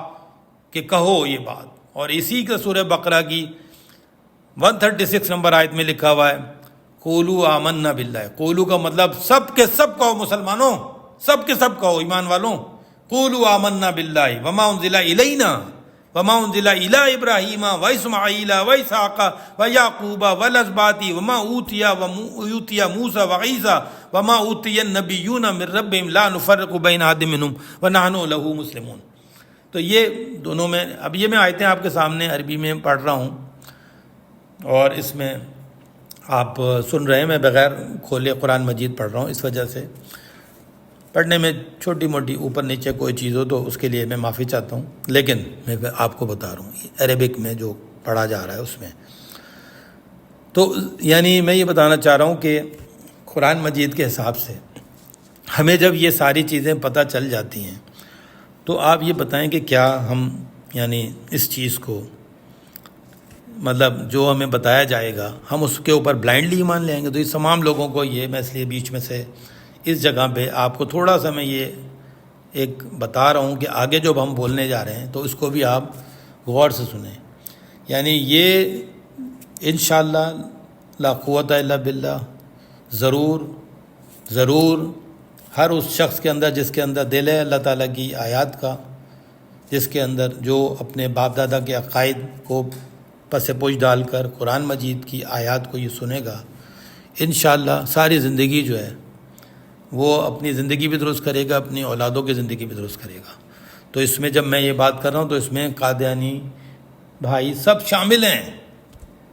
کہ کہو یہ بات۔ اور اسی کا سورہ بقرہ کی 136 نمبر آیت میں لکھا ہوا ہے، قولوا آمنا باللہ، قولو کا مطلب سب کے سب کہو، مسلمانوں سب کے سب کہو، ایمان والوں، قولوا آمنا باللہ وما انزل الینا وما انزل الی ابراہیم و اسماعیل و اسحاق و یعقوب والاسباط وما اوتی موسیٰ و عیسیٰ وما اوتی النبیون من ربہم لا نفرق بین احد منہم ونحن لہ مسلمون۔ تو یہ دونوں میں، اب یہ میں آیتیں آپ کے سامنے عربی میں پڑھ رہا ہوں، اور اس میں آپ سن رہے ہیں، میں بغیر کھولے قرآن مجید پڑھ رہا ہوں، اس وجہ سے پڑھنے میں چھوٹی موٹی اوپر نیچے کوئی چیز ہو تو اس کے لیے میں معافی چاہتا ہوں، لیکن میں آپ کو بتا رہا ہوں عربک میں جو پڑھا جا رہا ہے اس میں۔ تو یعنی میں یہ بتانا چاہ رہا ہوں کہ قرآن مجید کے حساب سے ہمیں جب یہ ساری چیزیں پتہ چل جاتی ہیں تو آپ یہ بتائیں کہ کیا ہم یعنی اس چیز کو، مطلب جو ہمیں بتایا جائے گا ہم اس کے اوپر بلائنڈلی ایمان لیں گے؟ تو یہ تمام لوگوں کو یہ، میں اس لیے بیچ میں سے اس جگہ پہ آپ کو تھوڑا سا میں یہ ایک بتا رہا ہوں کہ آگے جو ہم بولنے جا رہے ہیں تو اس کو بھی آپ غور سے سنیں۔ یعنی یہ انشاءاللہ لا قوت الا باللہ ضرور ہر اس شخص کے اندر جس کے اندر دل ہے اللہ تعالیٰ کی آیات کا، جس کے اندر جو اپنے باپ دادا کے عقائد کو پس پوچھ ڈال کر قرآن مجید کی آیات کو یہ سنے گا، انشاءاللہ ساری زندگی جو ہے وہ اپنی زندگی بھی درست کرے گا، اپنی اولادوں کی زندگی بھی درست کرے گا۔ تو اس میں جب میں یہ بات کر رہا ہوں تو اس میں قادیانی بھائی سب شامل ہیں،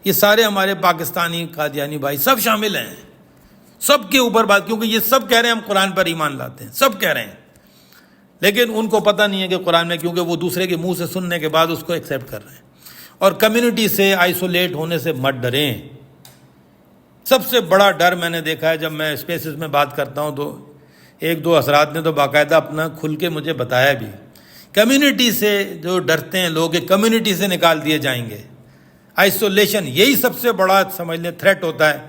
یہ سارے ہمارے پاکستانی قادیانی بھائی سب شامل ہیں، سب کے اوپر بات، کیونکہ یہ سب کہہ رہے ہیں ہم قرآن پر ایمان لاتے ہیں، سب کہہ رہے ہیں، لیکن ان کو پتہ نہیں ہے کہ قرآن میں، کیونکہ وہ دوسرے کے منہ سے سننے کے بعد اس کو ایکسیپٹ کر رہے ہیں۔ اور کمیونٹی سے آئسولیٹ ہونے سے مت ڈریں۔ سب سے بڑا ڈر میں نے دیکھا ہے، جب میں اسپیسز میں بات کرتا ہوں تو ایک دو حضرات نے تو باقاعدہ اپنا کھل کے مجھے بتایا بھی، کمیونٹی سے جو ڈرتے ہیں لوگ کہ کمیونٹی سے نکال دیے جائیں گے، آئسولیشن یہی سب سے بڑا سمجھ لیں تھریٹ ہوتا ہے۔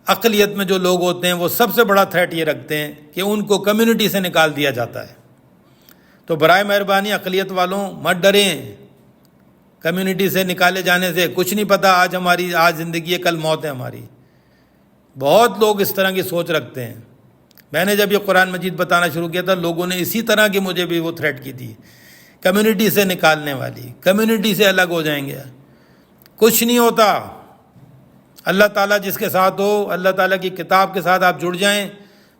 اقلیت میں جو لوگ ہوتے ہیں وہ سب سے بڑا تھریٹ یہ رکھتے ہیں کہ ان کو کمیونٹی سے نکال دیا جاتا ہے۔ تو برائے مہربانی اقلیت والوں مت ڈریں کمیونٹی سے نکالے جانے سے، کچھ نہیں پتہ آج زندگی ہے کل موت ہے ہماری۔ بہت لوگ اس طرح کی سوچ رکھتے ہیں۔ میں نے جب یہ قرآن مجید بتانا شروع کیا تھا لوگوں نے اسی طرح کی مجھے بھی وہ تھریٹ کی تھی، کمیونٹی سے نکالنے والی، کمیونٹی سے الگ ہو جائیں گے۔ کچھ نہیں ہوتا، اللہ تعالیٰ جس کے ساتھ ہو، اللہ تعالیٰ کی کتاب کے ساتھ آپ جڑ جائیں،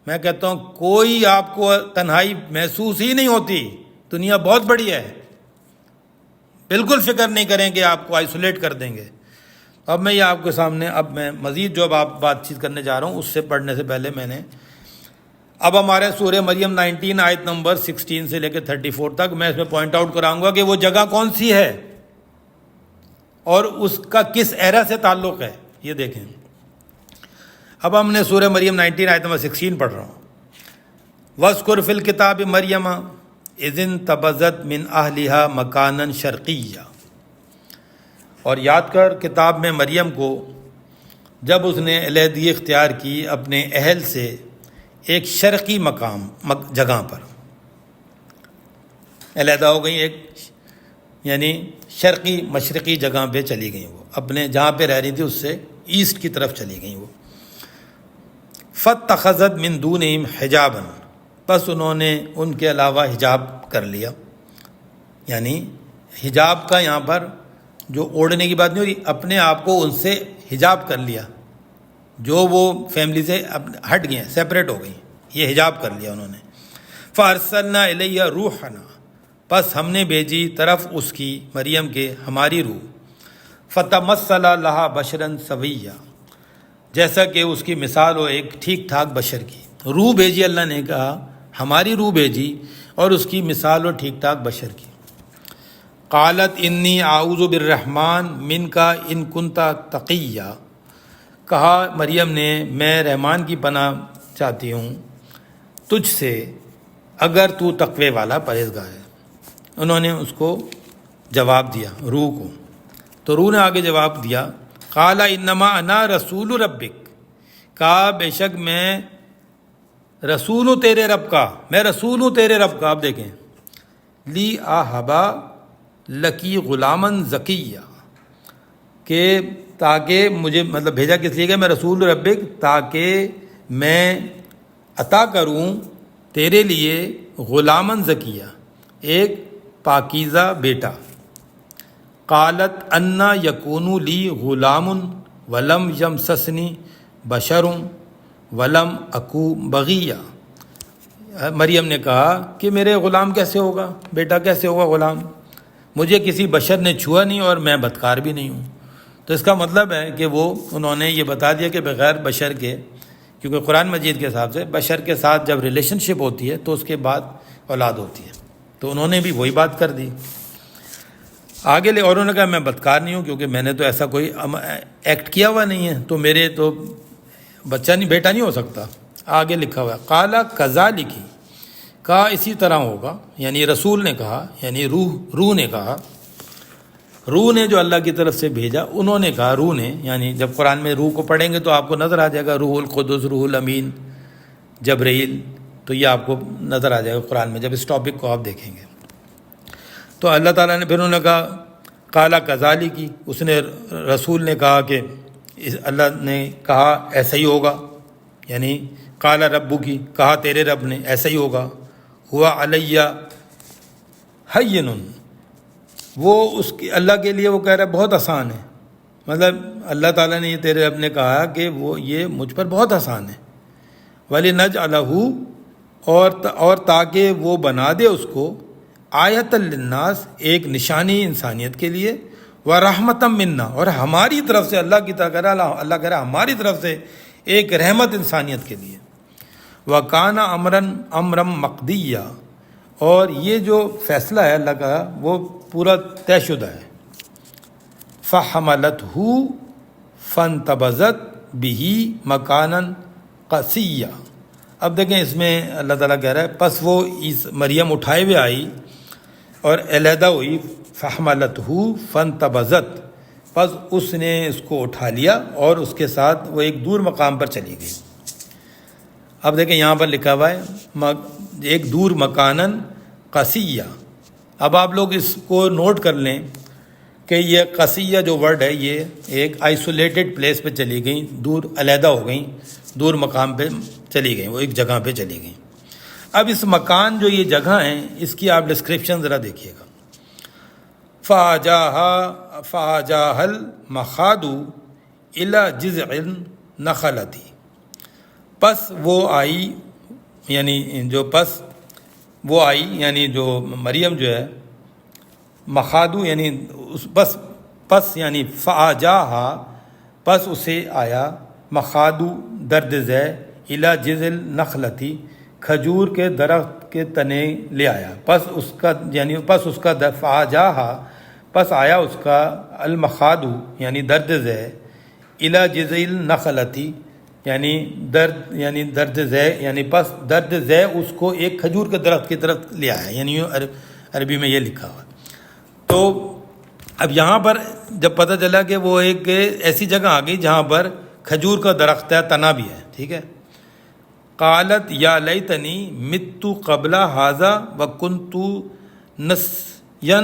میں کہتا ہوں کوئی آپ کو تنہائی محسوس ہی نہیں ہوتی۔ دنیا بہت بڑی ہے، بالکل فکر نہیں کریں کہ آپ کو آئسولیٹ کر دیں گے۔ اب میں یہ آپ کے سامنے، اب میں مزید جو اب آپ بات چیت کرنے جا رہا ہوں اس سے پڑھنے سے پہلے میں نے اب ہمارے سورہ مریم 19 آیت نمبر 16 سے لے کے 34 تک میں اس میں پوائنٹ آؤٹ کراؤں گا کہ وہ جگہ کون سی ہے اور اس کا کس ایرا سے تعلق ہے۔ یہ دیکھیں، اب ہم نے سورہ مریم 19 آیت نمبر 16 پڑھ رہا ہوں۔ وَاذْكُرْ فِي الْكِتَابِ مَرْيَمَ اِذِ انْتَبَذَتْ مِنْ أَهْلِهَا مَكَانًا شَرْقِيًّا، اور یاد کر کتاب میں مریم کو جب اس نے علیحدگی اختیار کی اپنے اہل سے ایک شرقی مقام جگہ پر، علیحدہ ہو گئی، ایک یعنی شرقی مشرقی جگہ پہ چلی گئیں، وہ اپنے جہاں پہ رہ رہی تھی اس سے ایسٹ کی طرف چلی گئیں وہ۔ فَاتَّخَذَتْ مِن دُونِهِمْ حِجَابًا، بس انہوں نے ان کے علاوہ حجاب کر لیا، یعنی حجاب کا یہاں پر جو اوڑھنے کی بات نہیں ہو رہی، اپنے آپ کو ان سے حجاب کر لیا، جو وہ فیملی سے ہٹ گئے ہیں، سیپریٹ ہو گئی، یہ حجاب کر لیا انہوں نے۔ فَأَرْسَلْنَا إِلَيْهَا رُوحَنَا، بس ہم نے بھیجی طرف اس کی مریم کے ہماری روح۔ فَتَمَثَّلَ لَهَا بَشَرًا سَوِيًّا، جیسا کہ اس کی مثال ہو ایک ٹھیک ٹھاک بشر کی، روح بھیجی، اللہ نے کہا ہماری روح بھیجی اور اس کی مثال ہو ٹھیک ٹھاک بشر کی۔ قالت انی اعوذ بالرحمن منک ان کنت تقیا، کہا مریم نے میں رحمان کی پناہ چاہتی ہوں تجھ سے اگر تو تقوی والا پرہیزگار ہے۔ انہوں نے اس کو جواب دیا روح کو، تو روح نے آگے جواب دیا، قال انما انا رسول ربک، کہا بے شک میں رسول ہوں تیرے رب کا، میں رسول ہوں تیرے رب کا۔ اب دیکھیں، لی آہبا لکی غلامن زکیہ، کہ تاکہ مجھے مطلب بھیجا کس لیے کہ میں رسول ربک، تاکہ میں عطا کروں تیرے لیے غلامن زکیہ، ایک پاکیزہ بیٹا۔ قالت انا یکون لی غلام ولم یمسسنی بشر ولم اکو بغیہ، مریم نے کہا کہ میرے غلام کیسے ہوگا، بیٹا کیسے ہوگا غلام، مجھے کسی بشر نے چھوا نہیں اور میں بدکار بھی نہیں ہوں۔ تو اس کا مطلب ہے کہ وہ انہوں نے یہ بتا دیا کہ بغیر بشر کے، کیونکہ قرآن مجید کے حساب سے بشر کے ساتھ جب ریلیشن شپ ہوتی ہے تو اس کے بعد اولاد ہوتی ہے، تو انہوں نے بھی وہی بات کر دی آگے لے، اور انہوں نے کہا میں بدکار نہیں ہوں کیونکہ میں نے تو ایسا کوئی ایکٹ کیا ہوا نہیں ہے، تو میرے تو بچہ نہیں، بیٹا نہیں ہو سکتا۔ آگے لکھا ہوا ہے قالا کذالک، کہا اسی طرح ہوگا، یعنی رسول نے کہا، یعنی روح نے کہا، روح نے جو اللہ کی طرف سے بھیجا، انہوں نے کہا روح نے، یعنی جب قرآن میں روح کو پڑھیں گے تو آپ کو نظر آ جائے گا روح القدس، روح الامین، جبرائیل، تو یہ آپ کو نظر آ جائے گا قرآن میں جب اس ٹاپک کو آپ دیکھیں گے۔ تو اللہ تعالیٰ نے پھر انہوں نے کہا قالا کذالک، اس نے رسول نے کہا کہ اللہ نے کہا ایسا ہی ہوگا، یعنی قالا ربو کی، کہا تیرے رب نے ایسا ہی ہوگا، ہوا علیہ ہین، وہ اس کی اللہ کے لیے وہ کہہ رہا ہے بہت آسان ہے، مطلب اللہ تعالیٰ نے یہ تیرے رب نے کہا کہ وہ یہ مجھ پر بہت آسان ہے، وَلِنَجْعَلَهُ، اور تاکہ وہ بنا دے اس کو آیۃ للناس، ایک نشانی انسانیت کے لیے، وَرَحْمَةً مِنَّا، اور ہماری طرف سے اللہ کی طرف، اللہ کہہ رہا ہماری طرف سے ایک رحمت انسانیت کے لیے، وَكَانَ أَمْرًا مَقْضِيًّا، اور یہ جو فیصلہ ہے اللہ کا وہ پورا طے شدہ ہے۔ فَحَمَلَتْهُ فَانْتَبَذَتْ بِهِ مَكَانًا قَصِيًّا، اب دیکھیں اس میں اللہ تعالیٰ کہہ رہا ہے پس وہ مریم اٹھائے ہوئے آئی اور علیحدہ ہوئی، فَحَمَلَتْهُ فَانْتَبَذَتْ، پس اس نے اس کو اٹھا لیا اور اس کے ساتھ وہ ایک دور مقام پر چلی گئی۔ اب دیکھیں یہاں پر لکھا ہوا ہے ایک دور مکانن قصیہ، اب آپ لوگ اس کو نوٹ کر لیں کہ یہ قصیہ جو ورڈ ہے یہ ایک آئسولیٹڈ پلیس پہ چلی گئیں، دور علیحدہ ہو گئیں، دور مقام پہ چلی گئیں، وہ ایک جگہ پہ چلی گئیں۔ اب اس مکان جو یہ جگہ ہیں اس کی آپ ڈسکرپشن ذرا دیکھیے گا۔ فَأَجَاهَا الْمَخَاضُ إِلَى جِذْعِ النَّخْلَةِ، پس وہ آئی، یعنی جو مریم جو ہے، مخادو یعنی پس یعنی فَأَجَاهَا، پس اسے آیا، مخادو درد ذے، إِلَى جِذْعِ النَّخْلَةِ، کھجور کے درخت کے تنے لے آیا، پس اس کا فَأَجَاهَا، پس آیا اس کا، المخادو یعنی درد ذے، إِلَى جِذْعِ النَّخْلَةِ، یعنی درد ذے، یعنی پس درد ذے اس کو ایک کھجور کے درخت کی طرف لے آیا، یعنی عربی میں یہ لکھا ہوا۔ تو اب یہاں پر جب پتہ چلا کہ وہ ایک ایسی جگہ آ گئی جہاں پر کھجور کا درخت ہے، تنا بھی ہے، ٹھیک ہے۔ قالت یا لیتنی مت قبل ھذا وکنت نسیا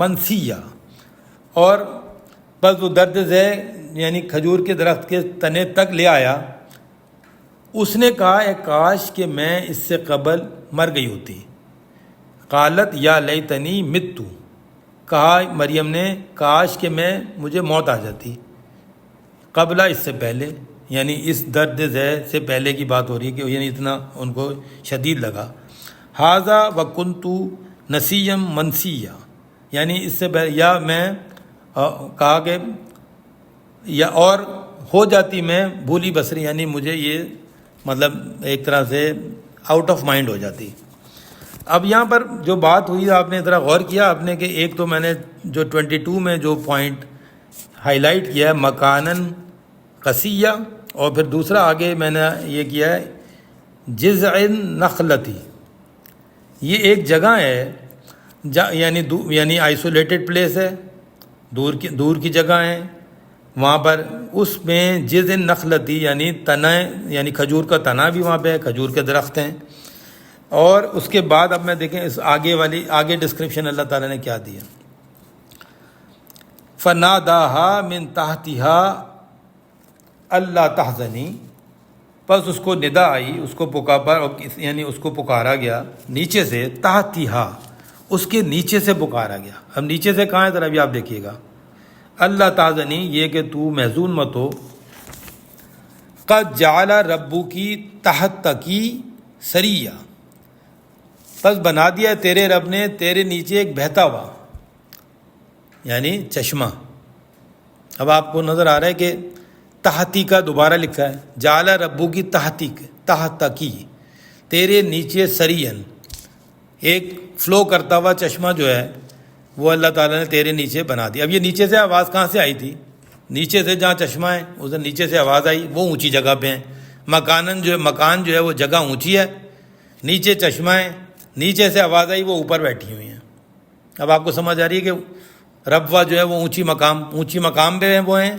منسیا، اور بس وہ درد ذے یعنی کھجور کے درخت کے تنے تک لے آیا۔ اس نے کہا اے کاش کہ میں اس سے قبل مر گئی ہوتی۔ قالت یا لیتنی مت، کہا مریم نے کاش کہ مجھے موت آ جاتی، قبلہ اس سے پہلے، یعنی اس درد ذے سے پہلے کی بات ہو رہی ہے کہ یعنی اتنا ان کو شدید لگا۔ ھذا وکنت نسیا منسیا، یعنی اس سے پہلے، یا میں کہا کہ یا اور ہو جاتی میں بھولی بسری، یعنی مجھے یہ مطلب ایک طرح سے آؤٹ آف مائنڈ ہو جاتی۔ اب یہاں پر جو بات ہوئی آپ نے ذرا غور کیا آپ نے کہ ایک تو میں نے جو 22 میں جو پوائنٹ ہائی لائٹ کیا ہے مکانن قصیہ، اور پھر دوسرا آگے میں نے یہ کیا ہے جذع نخلتی، یہ ایک جگہ ہے یعنی آئسولیٹڈ پلیس ہے، دور کی جگہ ہے، وہاں پر اس میں جذع نخلتی یعنی تنا، یعنی کھجور کا تنا بھی وہاں پہ ہے، کھجور کے درخت ہیں۔ اور اس کے بعد اب میں دیکھیں اس آگے ڈسکرپشن اللہ تعالیٰ نے کیا دیا، فناداہا من تحتہا اللہ تحزنی، بس اس کو ندا آئی، اس کو یعنی اس کو پکارا گیا نیچے سے، تحتہا اس کے نیچے سے پکارا گیا۔ اب نیچے سے کہاں ہے ذرا بھی آپ دیکھیے گا، اللہ تحزنی یہ کہ تو محزون مت ہو، قد جعل ربکی تحتکی سریہ، بس بنا دیا ہے تیرے رب نے تیرے نیچے ایک بہتا ہوا یعنی چشمہ۔ اب آپ کو نظر آ رہا ہے کہ تحتی کا دوبارہ لکھا ہے، جعل ربو کی تحتکی، تیرے نیچے سرین، ایک فلو کرتا ہوا چشمہ جو ہے وہ اللہ تعالیٰ نے تیرے نیچے بنا دیا۔ اب یہ نیچے سے آواز کہاں سے آئی تھی؟ نیچے سے جہاں چشمہ ہے ادھر نیچے سے آواز آئی، وہ اونچی جگہ پہ ہیں، مکان جو ہے وہ جگہ اونچی ہے، نیچے چشمہ ہے، نیچے سے آواز آئی، وہ اوپر بیٹھی ہوئی ہیں۔ اب آپ کو سمجھ آ رہی ہے کہ ربوہ جو ہے وہ اونچی مقام پہ ہیں وہ ہیں،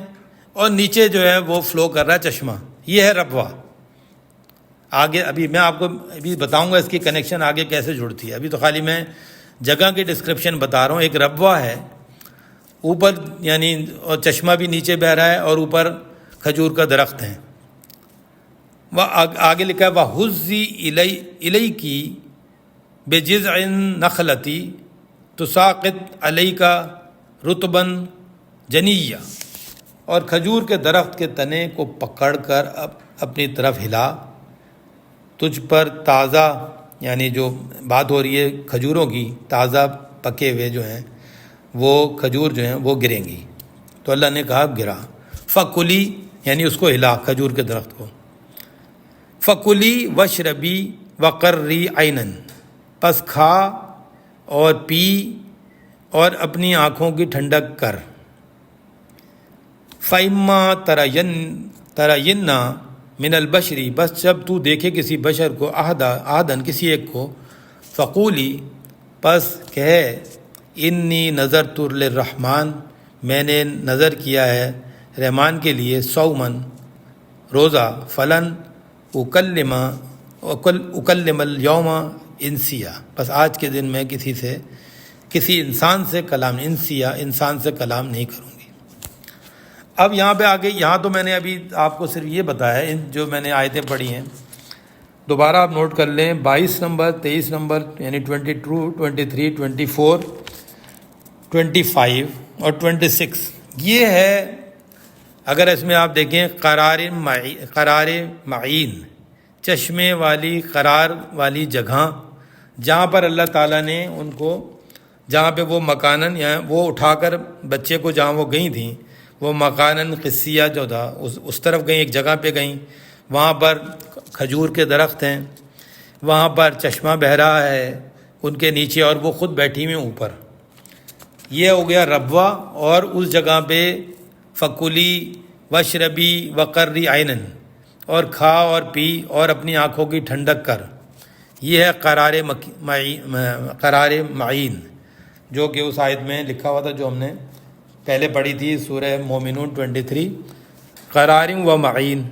اور نیچے جو ہے وہ فلو کر رہا ہے چشمہ، یہ ہے ربوہ۔ آگے ابھی میں آپ کو ابھی بتاؤں گا اس کی کنیکشن آگے کیسے جڑتی ہے، ابھی تو خالی میں جگہ کی ڈسکرپشن بتا رہا ہوں۔ ایک ربوہ ہے اوپر، یعنی اور چشمہ بھی نیچے بہہ رہا ہے، اور اوپر کھجور کا درخت ہے۔ وہ آگے لکھا ہے وَحُزِّي إِلَيْكِ بِجِذْعِ النَّخْلَةِ تُسَاقِطْ عَلَيْكَ رُطْبًا جَنِيًّا، اور کھجور کے درخت کے تنے کو پکڑ کر اپنی طرف ہلا، تجھ پر تازہ، یعنی جو بات ہو رہی ہے کھجوروں کی، تازہ پکے ہوئے جو ہیں وہ کھجور جو ہیں وہ گریں گی۔ تو اللہ نے کہا گرا، فَكُلِي یعنی اس کو ہلا کھجور کے درخت کو، فَكُلِي وَاشْرَبِي وَقَرِّي عَيْنًا، پس کھا اور پی اور اپنی آنکھوں کی ٹھنڈک کر، فَإِمَّا تَرَيِنَّ من البشری، بس جب تو دیکھے کسی بشر کو، احدن کسی ایک کو، فقولی پس کہے انی نظرت للرحمن، میں نے نظر کیا ہے رحمان کے لیے، صومن روزہ، فلن اکلم الیوم انسیا، بس آج کے دن میں کسی انسان سے کلام نہیں کروں گی۔ اب یہاں پہ آگے، یہاں تو میں نے ابھی آپ کو صرف یہ بتایا ہے جو میں نے آیتیں پڑھی ہیں، دوبارہ آپ نوٹ کر لیں 22 نمبر 23 نمبر یعنی 22 23 24 25 اور 26، یہ ہے اگر اس میں آپ دیکھیں قرار معین، چشمے والی قرار والی جگہ، جہاں پر اللہ تعالیٰ نے ان کو، جہاں پہ وہ مکانن یا وہ اٹھا کر بچے کو جہاں وہ گئی تھیں، وہ مکانن قصیہ جو تھا اس طرف گئیں، ایک جگہ پہ گئیں، وہاں پر کھجور کے درخت ہیں، وہاں پر چشمہ بہہ رہا ہے ان کے نیچے، اور وہ خود بیٹھی ہوئی اوپر، یہ ہو گیا ربوہ۔ اور اس جگہ پہ فکلی وشربی وقرری عینن، اور کھا اور پی اور اپنی آنکھوں کی ٹھنڈک کر. یہ ہے قرار معین جو کہ اس آیت میں لکھا ہوا تھا جو ہم نے پہلے پڑھی تھی سورہ مومنون 23. قرار و معین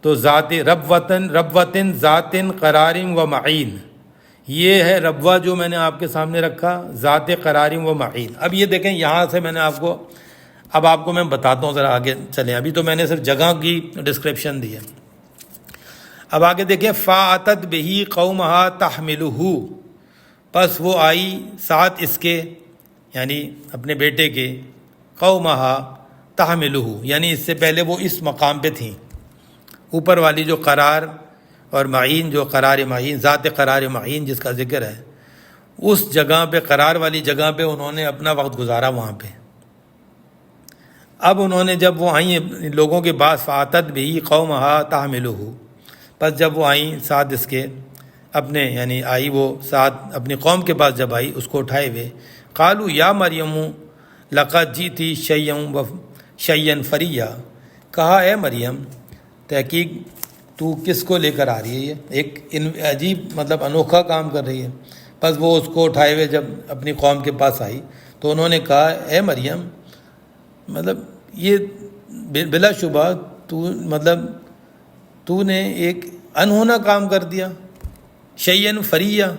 تو ذات رب وطن ذات قرار و معین، یہ ہے ربوہ جو میں نے آپ کے سامنے رکھا، ذات قرار و معین. اب یہ دیکھیں یہاں سے میں نے آپ کو میں بتاتا ہوں، ذرا آگے چلیں. ابھی تو میں نے صرف جگہ کی ڈسکرپشن دی ہے. اب آگے دیکھیں فَأَتَتْ بِهِ قَوْمَهَا تَحْمِلُهُ، پس وہ آئی ساتھ اس کے یعنی اپنے بیٹے کے، قَوْمَهَا تَحْمِلُهُ یعنی اس سے پہلے وہ اس مقام پہ تھیں. اوپر والی جو قرار اور معین، جو قرار معین، ذات قرار معین جس کا ذکر ہے، اس جگہ پہ، قرار والی جگہ پہ انہوں نے اپنا وقت گزارا وہاں پہ. اب انہوں نے جب وہ آئیں لوگوں کے پاس، فَأَتَتْ بِهِ قَوْمَهَا تَحْمِلُهُ، پس جب وہ آئیں ساتھ اس کے اپنے، یعنی آئی وہ ساتھ اپنی قوم کے پاس جب آئی اس کو اٹھائے ہوئے، قالوا یا مریم لقد جئتی شیئا فریا، کہا اے مریم تحقیق تو کس کو لے کر آ رہی ہے، یہ ایک عجیب مطلب انوکھا کام کر رہی ہے. پس وہ اس کو اٹھائے ہوئے جب اپنی قوم کے پاس آئی تو انہوں نے کہا اے مریم، مطلب یہ بلا شبہ تو نے ایک انہونا کام کر دیا، شیئن فریا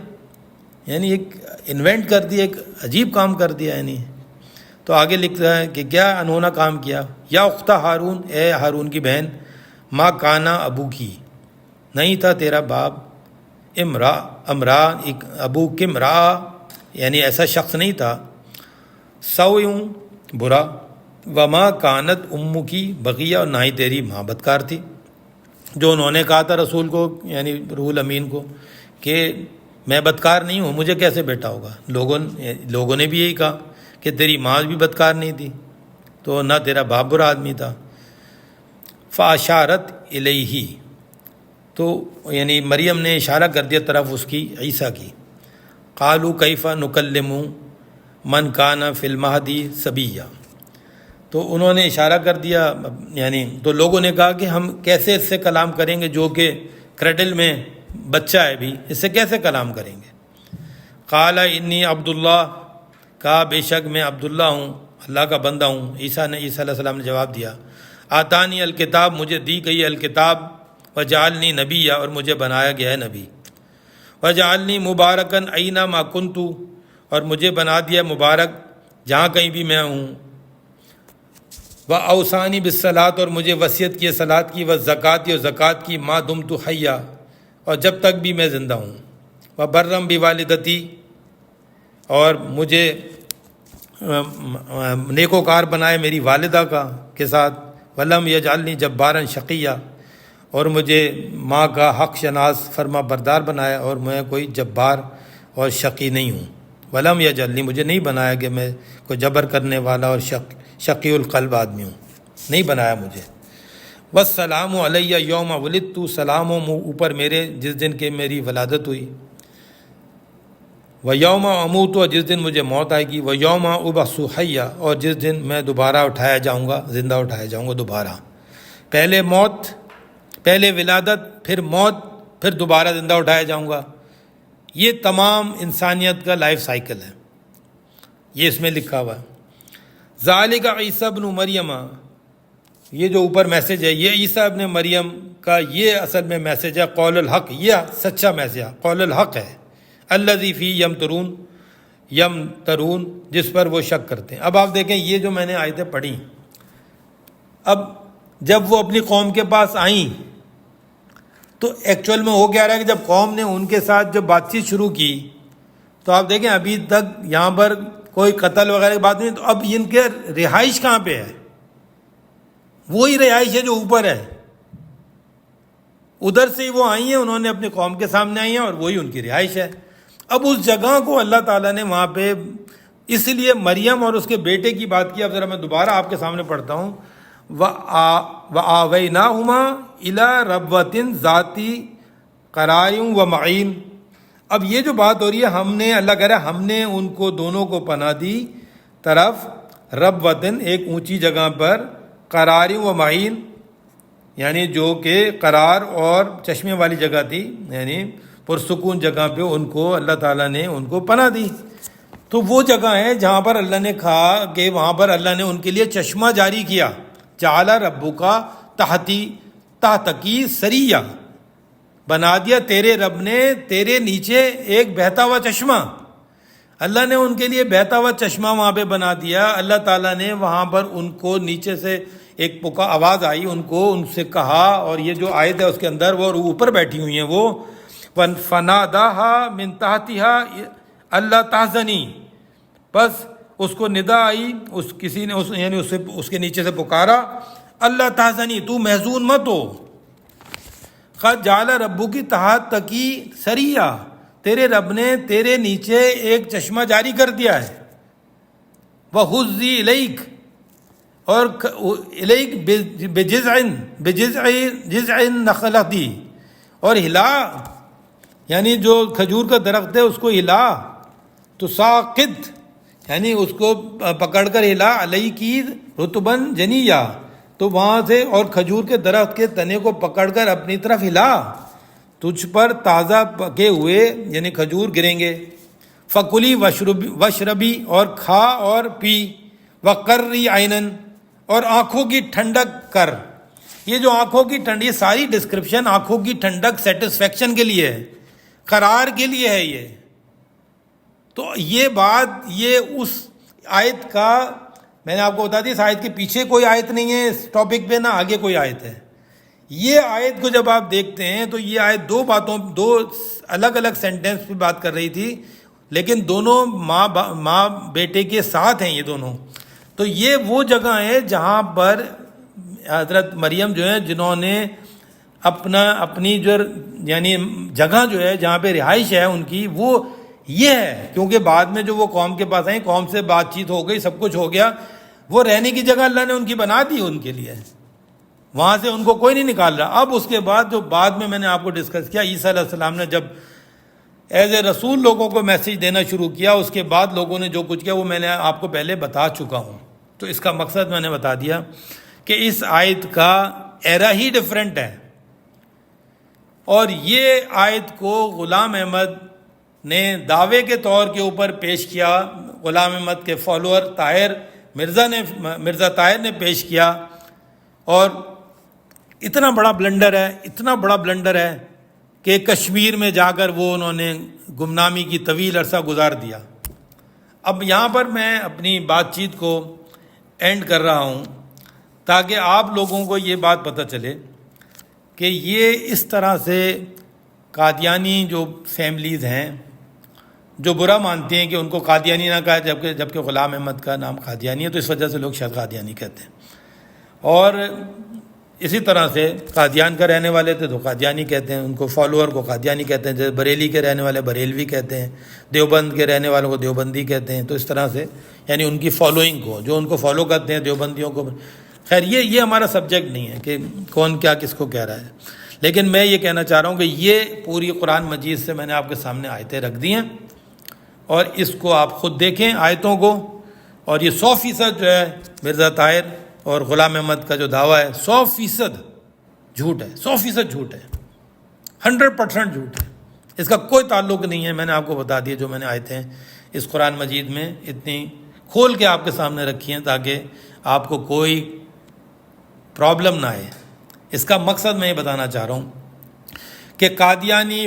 یعنی ایک انوینٹ کر دیا، ایک عجیب کام کر دیا. یعنی تو آگے لکھتا ہے کہ کیا انہونا کام کیا. یا اختہ ہارون، اے ہارون کی بہن، ما کانا ابو کی، نہیں تھا تیرا باپ، ابو کمرا یعنی ایسا شخص نہیں تھا، سوء برا، وما کانت امو کی بغیہ، اور نہ ہی تیری ماں بدکار تھی. جو انہوں نے کہا تھا رسول کو یعنی روح الامین کو کہ میں بدکار نہیں ہوں، مجھے کیسے بیٹا ہوگا. لوگوں نے بھی یہی کہا کہ تیری ماں بھی بدکار نہیں تھی، تو نہ تیرا باپ برا آدمی تھا. فاشارت الیہ، تو یعنی مریم نے اشارہ کر دیا طرف اس کی، عیسیٰ کی. قالوا کیف نکلم من کان فی المہدی صبیہ، تو انہوں نے اشارہ کر دیا، یعنی تو لوگوں نے کہا کہ ہم کیسے اس سے کلام کریں گے جو کہ کریڈل میں بچہ ہے بھی، اس سے کیسے کلام کریں گے. قال انی عبداللہ، کہا بے شک میں عبداللہ ہوں، اللہ کا بندہ ہوں. عیسیٰ علیہ السلام نے جواب دیا آتانی الکتاب، مجھے دی گئی الکتاب، وجعلنی نبی، اور مجھے بنایا گیا ہے نبی، وجعلنی مبارکن اینما کنت، اور مجھے بنا دیا مبارک جہاں کہیں بھی میں ہوں. وَأَوْصَانِي بِالصَّلَاةِ، اور مجھے وصیت کی صلاۃ کی، وَالزَّکَاةِ، اور زکوٰۃ کی، مَا دُمْتُ حَیًّا، اور جب تک بھی میں زندہ ہوں. وَبَرًّا بِوَالِدَتِي، اور مجھے نیکوکار بنائے میری والدہ کے ساتھ. وَلَمْ يَجْعَلْنِي جَبَّارًا شَقِيًّا، اور مجھے ماں کا حق شناس فرما بردار بنایا، اور میں کوئی جبار اور شقی نہیں ہوں. وَلَمْ يَجْعَلْنِي، مجھے نہیں بنایا کہ میں کوئی جبر کرنے والا اور شقی القلب آدمی ہوں، نہیں بنایا مجھے. وَالسَّلَامُ عَلَيَّ يَوْمَ وُلِدتُّ، سلام ہو اوپر میرے جس دن کہ میری ولادت ہوئی. وَيَوْمَ أَمُوتُ، اور جس دن مجھے موت آئے گی. وَيَوْمَ أُبْعَثُ حَيًّا، اور جس دن میں دوبارہ اٹھایا جاؤں گا، زندہ اٹھایا جاؤں گا دوبارہ. پہلے موت، پہلے ولادت، پھر موت، پھر دوبارہ زندہ اٹھایا جاؤں گا. یہ تمام انسانیت کا لائف سائیکل ہے، یہ اس میں لکھا ہوا ہے. ذالک عیسیٰ ابن مریم، یہ جو اوپر میسج ہے یہ عیسیٰ ابن مریم کا یہ اصل میں میسج ہے. قول الحق، یہ سچا میسج ہے، قول الحق ہے. الذی فی یمترون، جس پر وہ شک کرتے ہیں. اب آپ دیکھیں یہ جو میں نے آیتیں پڑھی، اب جب وہ اپنی قوم کے پاس آئیں تو ایکچوئل میں ہو کیا رہا ہے کہ جب قوم نے ان کے ساتھ جب بات چیت شروع کی تو آپ دیکھیں ابھی تک یہاں پر کوئی قتل وغیرہ کی بات نہیں. تو اب ان کے رہائش کہاں پہ ہے؟ وہی رہائش ہے جو اوپر ہے، ادھر سے ہی وہ آئی ہیں، انہوں نے اپنی قوم کے سامنے آئی ہیں اور وہی ان کی رہائش ہے. اب اس جگہ کو اللہ تعالیٰ نے وہاں پہ اس لیے مریم اور اس کے بیٹے کی بات کی. اب ذرا میں دوبارہ آپ کے سامنے پڑھتا ہوں. وَآوَيْنَاهُمَا إِلَىٰ رَبْوَةٍ ذَاتِ قَرَارٍ وَمَعِينٍ. اب یہ جو بات ہو رہی ہے، ہم نے، اللہ کہہ رہا ہے، ہم نے ان کو دونوں کو پناہ دی طرف ربوتن، ایک اونچی جگہ پر، قرار و معین، یعنی جو کہ قرار اور چشمے والی جگہ تھی، یعنی پرسکون جگہ پہ ان کو اللہ تعالیٰ نے ان کو پناہ دی. تو وہ جگہ ہے جہاں پر اللہ نے کہا کہ وہاں پر اللہ نے ان کے لیے چشمہ جاری کیا. جعل ربک تحتکی سریہ، بنا دیا تیرے رب نے تیرے نیچے ایک بہتا ہوا چشمہ. اللہ نے ان کے لیے بہتا ہوا چشمہ وہاں پہ بنا دیا. اللہ تعالیٰ نے وہاں پر ان کو نیچے سے ایک آواز آئی، ان کو ان سے کہا، اور یہ جو آیت ہے اس کے اندر وہ اوپر بیٹھی ہوئی ہیں، وہ فناداہا من تحتہا اللہ تحزنی، بس اس کو ندا آئی، کسی نے یعنی اس کے نیچے سے پکارا، اللہ تحزنی، تو محزون مت ہو. قد جعل ربک تحتکی سریہ، تیرے رب نے تیرے نیچے ایک چشمہ جاری کر دیا ہے. وَحُزِّ الیک، اور الیک بجذع النخلۃ، اور ہلا، یعنی جو کھجور کا درخت ہے اس کو ہلا. تو ساقط، یعنی اس کو پکڑ کر ہلا، علیہ کی رطباً جنیہ، تو وہاں سے، اور کھجور کے درخت کے تنے کو پکڑ کر اپنی طرف ہلا، تجھ پر تازہ پکے ہوئے یعنی کھجور گریں گے. فکلی وشربی، اور کھا اور پی. وقرری عینن، اور آنکھوں کی ٹھنڈک کر. یہ جو آنکھوں کی ٹھنڈ، یہ ساری ڈسکرپشن آنکھوں کی ٹھنڈک سیٹسفیکشن کے لیے ہے، قرار کے لیے ہے یہ. تو یہ بات، یہ اس آیت کا، میں نے آپ کو بتا دیا اس آیت کے پیچھے کوئی آیت نہیں ہے اس ٹاپک پہ، نہ آگے کوئی آیت ہے. یہ آیت کو جب آپ دیکھتے ہیں تو یہ آیت دو الگ الگ سینٹینس پہ بات کر رہی تھی، لیکن دونوں ماں بیٹے کے ساتھ ہیں یہ دونوں. تو یہ وہ جگہ ہے جہاں پر حضرت مریم جو ہے، جنہوں نے اپنی جو یعنی جگہ جو ہے جہاں پہ رہائش ہے ان کی، وہ یہ ہے. کیونکہ بعد میں جو وہ قوم کے پاس آئیں، قوم سے بات چیت ہو گئی، سب کچھ ہو گیا، وہ رہنے کی جگہ اللہ نے ان کی بنا دی ان کے لیے، وہاں سے ان کو کوئی نہیں نکال رہا. اب اس کے بعد جو بعد میں نے آپ کو ڈسکس کیا، عیسیٰ علیہ السلام نے جب ایز اے رسول لوگوں کو میسیج دینا شروع کیا، اس کے بعد لوگوں نے جو کچھ کیا وہ میں نے آپ کو پہلے بتا چکا ہوں. تو اس کا مقصد میں نے بتا دیا کہ اس آیت کا ایرا ہی ڈیفرنٹ ہے. اور یہ آیت کو غلام احمد نے دعوے کے طور کے اوپر پیش کیا، غلام احمد کے فالوور مرزا طاہر نے پیش کیا. اور اتنا بڑا بلنڈر ہے کہ کشمیر میں جا کر وہ انہوں نے گمنامی کی طویل عرصہ گزار دیا. اب یہاں پر میں اپنی بات چیت کو اینڈ کر رہا ہوں تاکہ آپ لوگوں کو یہ بات پتہ چلے کہ یہ اس طرح سے قادیانی جو فیملیز ہیں جو برا مانتے ہیں کہ ان کو قادیانی نہ کہا، جبکہ غلام احمد کا نام قادیانی ہے، تو اس وجہ سے لوگ شاید قادیانی کہتے ہیں. اور اسی طرح سے قادیان کا رہنے والے تھے تو قادیانی کہتے ہیں، ان کو فالوور کو قادیانی کہتے ہیں. جیسے بریلی کے رہنے والے بریلوی کہتے ہیں، دیوبند کے رہنے والوں کو دیوبندی کہتے ہیں. تو اس طرح سے یعنی ان کی فالوئنگ کو، جو ان کو فالو کرتے ہیں دیوبندیوں کو. خیر یہ ہمارا سبجیکٹ نہیں ہے کہ کون کیا کس کو کہہ رہا ہے، لیکن میں یہ کہنا چاہ رہا ہوں کہ یہ پوری قرآن مجید سے میں نے آپ کے سامنے آیتیں رکھ دی ہیں، اور اس کو آپ خود دیکھیں آیتوں کو. اور یہ 100% جو ہے مرزا طاہر اور غلام احمد کا جو دعویٰ ہے 100% جھوٹ ہے، 100% جھوٹ ہے، 100% جھوٹ ہے. اس کا کوئی تعلق نہیں ہے. میں نے آپ کو بتا دیا جو میں نے آیتیں اس قرآن مجید میں اتنی کھول کے آپ کے سامنے رکھی ہیں تاکہ آپ کو کوئی پرابلم نہ آئے. اس کا مقصد میں یہ بتانا چاہ رہا ہوں کہ قادیانی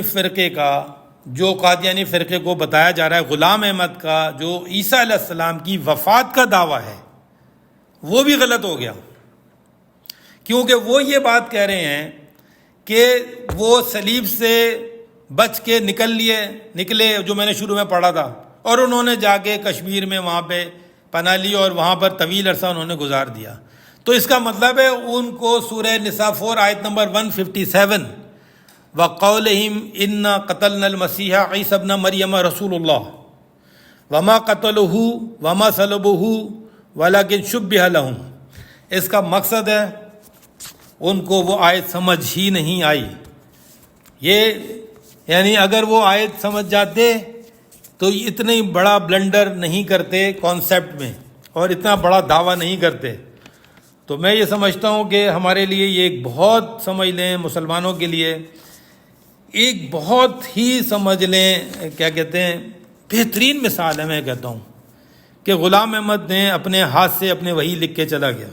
فرقے کو بتایا جا رہا ہے غلام احمد کا جو عیسیٰ علیہ السلام کی وفات کا دعویٰ ہے، وہ بھی غلط ہو گیا. کیونکہ وہ یہ بات کہہ رہے ہیں کہ وہ صلیب سے بچ کے نکلے جو میں نے شروع میں پڑھا تھا، اور انہوں نے جا کے کشمیر میں وہاں پہ پناہ لی اور وہاں پر طویل عرصہ انہوں نے گزار دیا. تو اس کا مطلب ہے ان کو سورہ نساء 4 آیت نمبر 157 وَقَوْلِهِمْ إِنَّا قَتَلْنَا الْمَسِيحَ عِيسَى ابْنَ مَرْيَمَ رَسُولُ اللَّهِ وَمَا قَتَلُوهُ وَمَا صَلَبُوهُ وَلَكِنْ شُبِّهَ لَهُمْ. اس کا مقصد ہے ان کو وہ آیت سمجھ ہی نہیں آئی. یہ یعنی اگر وہ آیت سمجھ جاتے تو اتنی بڑا بلنڈر نہیں کرتے کانسیپٹ میں، اور اتنا بڑا دعویٰ نہیں کرتے. تو میں یہ سمجھتا ہوں کہ ہمارے لیے یہ ایک بہت سمجھ لیں مسلمانوں کے لیے ایک بہت ہی سمجھ لیں کیا کہتے ہیں بہترین مثال ہے. میں کہتا ہوں کہ غلام احمد نے اپنے ہاتھ سے اپنے وحی لکھ کے چلا گیا,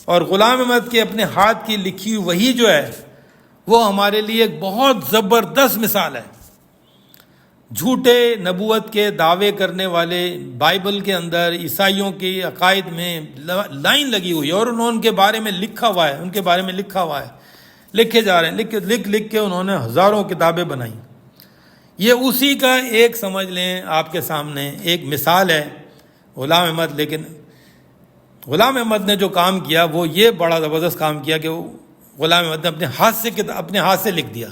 اور غلام احمد کے اپنے ہاتھ کی لکھی ہوئی وحی جو ہے وہ ہمارے لیے ایک بہت زبردست مثال ہے. جھوٹے نبوت کے دعوے کرنے والے بائبل کے اندر عیسائیوں کے عقائد میں لائن لگی ہوئی ہے, اور انہوں نے ان کے بارے میں لکھا ہوا ہے, ان کے بارے میں لکھا ہوا ہے, لکھے جا رہے ہیں, لکھ کے انہوں نے ہزاروں کتابیں بنائیں. یہ اسی کا ایک سمجھ لیں آپ کے سامنے ایک مثال ہے غلام احمد. لیکن غلام احمد نے جو کام کیا وہ یہ بڑا زبردست کام کیا کہ وہ غلام احمد نے اپنے ہاتھ سے لکھ دیا.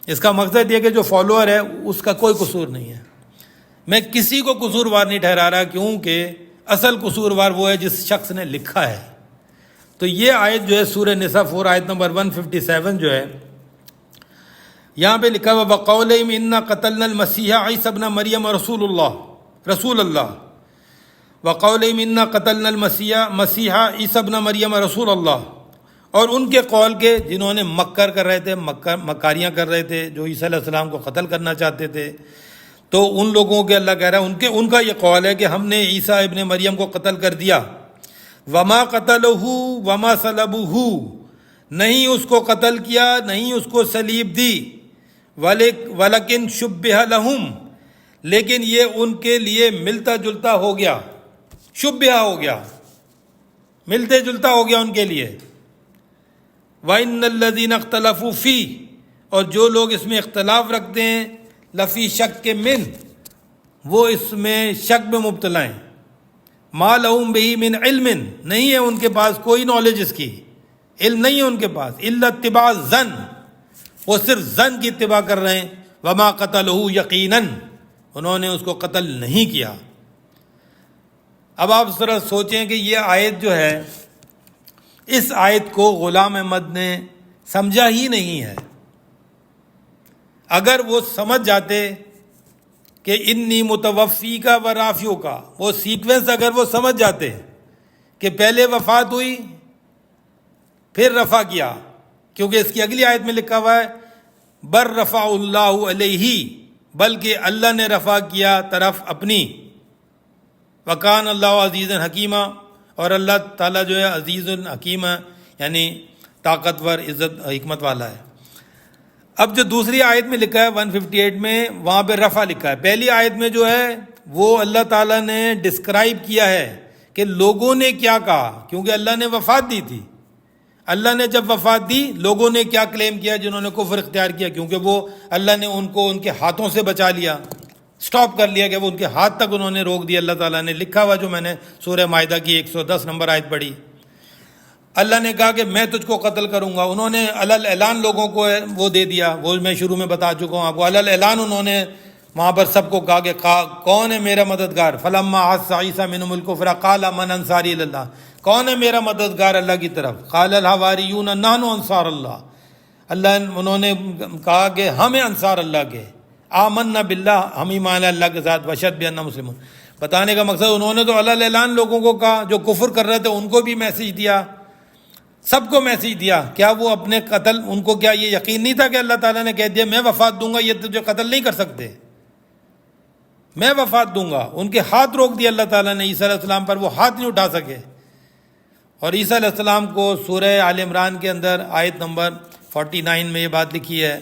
اس کا مقصد یہ کہ جو فالوور ہے اس کا کوئی قصور نہیں ہے. میں کسی کو قصوروار نہیں ٹھہرا رہا, کیونکہ اصل قصوروار وہ ہے جس شخص نے لکھا ہے. تو یہ آیت جو ہے سورہ نساء 4 آیت نمبر 157 جو ہے, یہاں پہ لکھا ہوا وَقَوْلِهِمْ إِنَّا قَتَلْنَا الْمَسِيحَ عِيسَى ابْنَ مَرْيَمَ رسول اللہ وَقَوْلِهِمْ إِنَّا قَتَلْنَا الْمَسِيحَ عِيسَى ابْنَ مَرْيَمَ رسول اللہ, اور ان کے قول کے جنہوں نے مکر کر رہے تھے, مکاریاں کر رہے تھے, جو عیسیٰ علیہ السلام کو قتل کرنا چاہتے تھے. تو ان لوگوں کے اللہ کہہ رہا ہے ان کا یہ قول ہے کہ ہم نے عیسیٰ ابن مریم کو قتل کر دیا. وما قتلہ وما صلبہ, نہیں اس کو قتل کیا, نہیں اس کو صلیب دی. ولکن شبہ لہم, لیکن یہ ان کے لیے ملتا جلتا ہو گیا, شبہ ہو گیا, ملتے جلتا ہو گیا ان کے لیے. وَإِنَّ الَّذِينَ اخْتَلَفُوا فِيهِ, اور جو لوگ اس میں اختلاف رکھتے ہیں, لفی شک کے من, وہ اس میں شک میں مبتلا ہیں. ما لہم بہ من علم, نہیں ہے ان کے پاس کوئی نالج, اس کی علم نہیں ہے ان کے پاس. الا اتباع ظن, وہ صرف ظن کی اتباع کر رہے ہیں. وما قتلہ یقیناً, انہوں نے اس کو قتل نہیں کیا. اب آپ ذرا سوچیں کہ یہ آیت جو ہے, اس آیت کو غلام احمد نے سمجھا ہی نہیں ہے. اگر وہ سمجھ جاتے کہ انی متوفی کا و رافیوں کا, وہ سیکوینس اگر وہ سمجھ جاتے کہ پہلے وفات ہوئی پھر رفع کیا, کیونکہ اس کی اگلی آیت میں لکھا ہوا ہے بر رفع اللہ علیہ, بلکہ اللہ نے رفع کیا طرف اپنی. وکان اللہ عزیز حکیمہ, اور اللہ تعالیٰ جو ہے عزیز الحکیم ہے, یعنی طاقتور, عزت, حکمت والا ہے. اب جو دوسری آیت میں لکھا ہے 158 میں, وہاں پہ رفع لکھا ہے. پہلی آیت میں جو ہے وہ اللہ تعالیٰ نے ڈسکرائب کیا ہے کہ لوگوں نے کیا کہا, کیونکہ اللہ نے وفات دی تھی. اللہ نے جب وفات دی, لوگوں نے کیا کلیم کیا, جنہوں نے کفر اختیار کیا, کیونکہ وہ اللہ نے ان کو ان کے ہاتھوں سے بچا لیا, سٹاپ کر لیا, کہ وہ ان کے ہاتھ تک انہوں نے روک دیا. اللہ تعالیٰ نے لکھا ہوا, جو میں نے سورہ مائدہ کی 110 نمبر آیت پڑھی, اللہ نے کہا کہ میں تجھ کو قتل کروں گا. انہوں نے علل اعلان لوگوں کو وہ دے دیا, وہ میں شروع میں بتا چکا ہوں آپ کو. علل اعلان انہوں نے وہاں پر سب کو کہا کہ کون ہے میرا مددگار. فلما احس عیسیٰ منہم الکفر قال من انصاری اللہ, کون ہے میرا مددگار اللہ کی طرف. قال الحواریون نحن انصار اللہ, انہوں نے کہا کہ ہم ہیں انصار اللہ کے. آمنا باللہ, ہم ایمان اللہ کے ساتھ. وشہد بأننا مسلمون. بتانے کا مقصد انہوں نے تو علل اعلان لوگوں کو کہا, جو کفر کر رہے تھے ان کو بھی میسیج دیا, سب کو میسیج دیا. کیا وہ اپنے قتل, ان کو کیا یہ یقین نہیں تھا کہ اللہ تعالیٰ نے کہہ دیا میں وفات دوں گا, یہ تجھے قتل نہیں کر سکتے, میں وفات دوں گا. ان کے ہاتھ روک دیا اللہ تعالیٰ نے عیسیٰ علیہ السلام پر, وہ ہاتھ نہیں اٹھا سکے. اور عیسیٰ علیہ السلام کو سورہ آل عمران کے اندر آیت نمبر 49 میں یہ بات لکھی ہے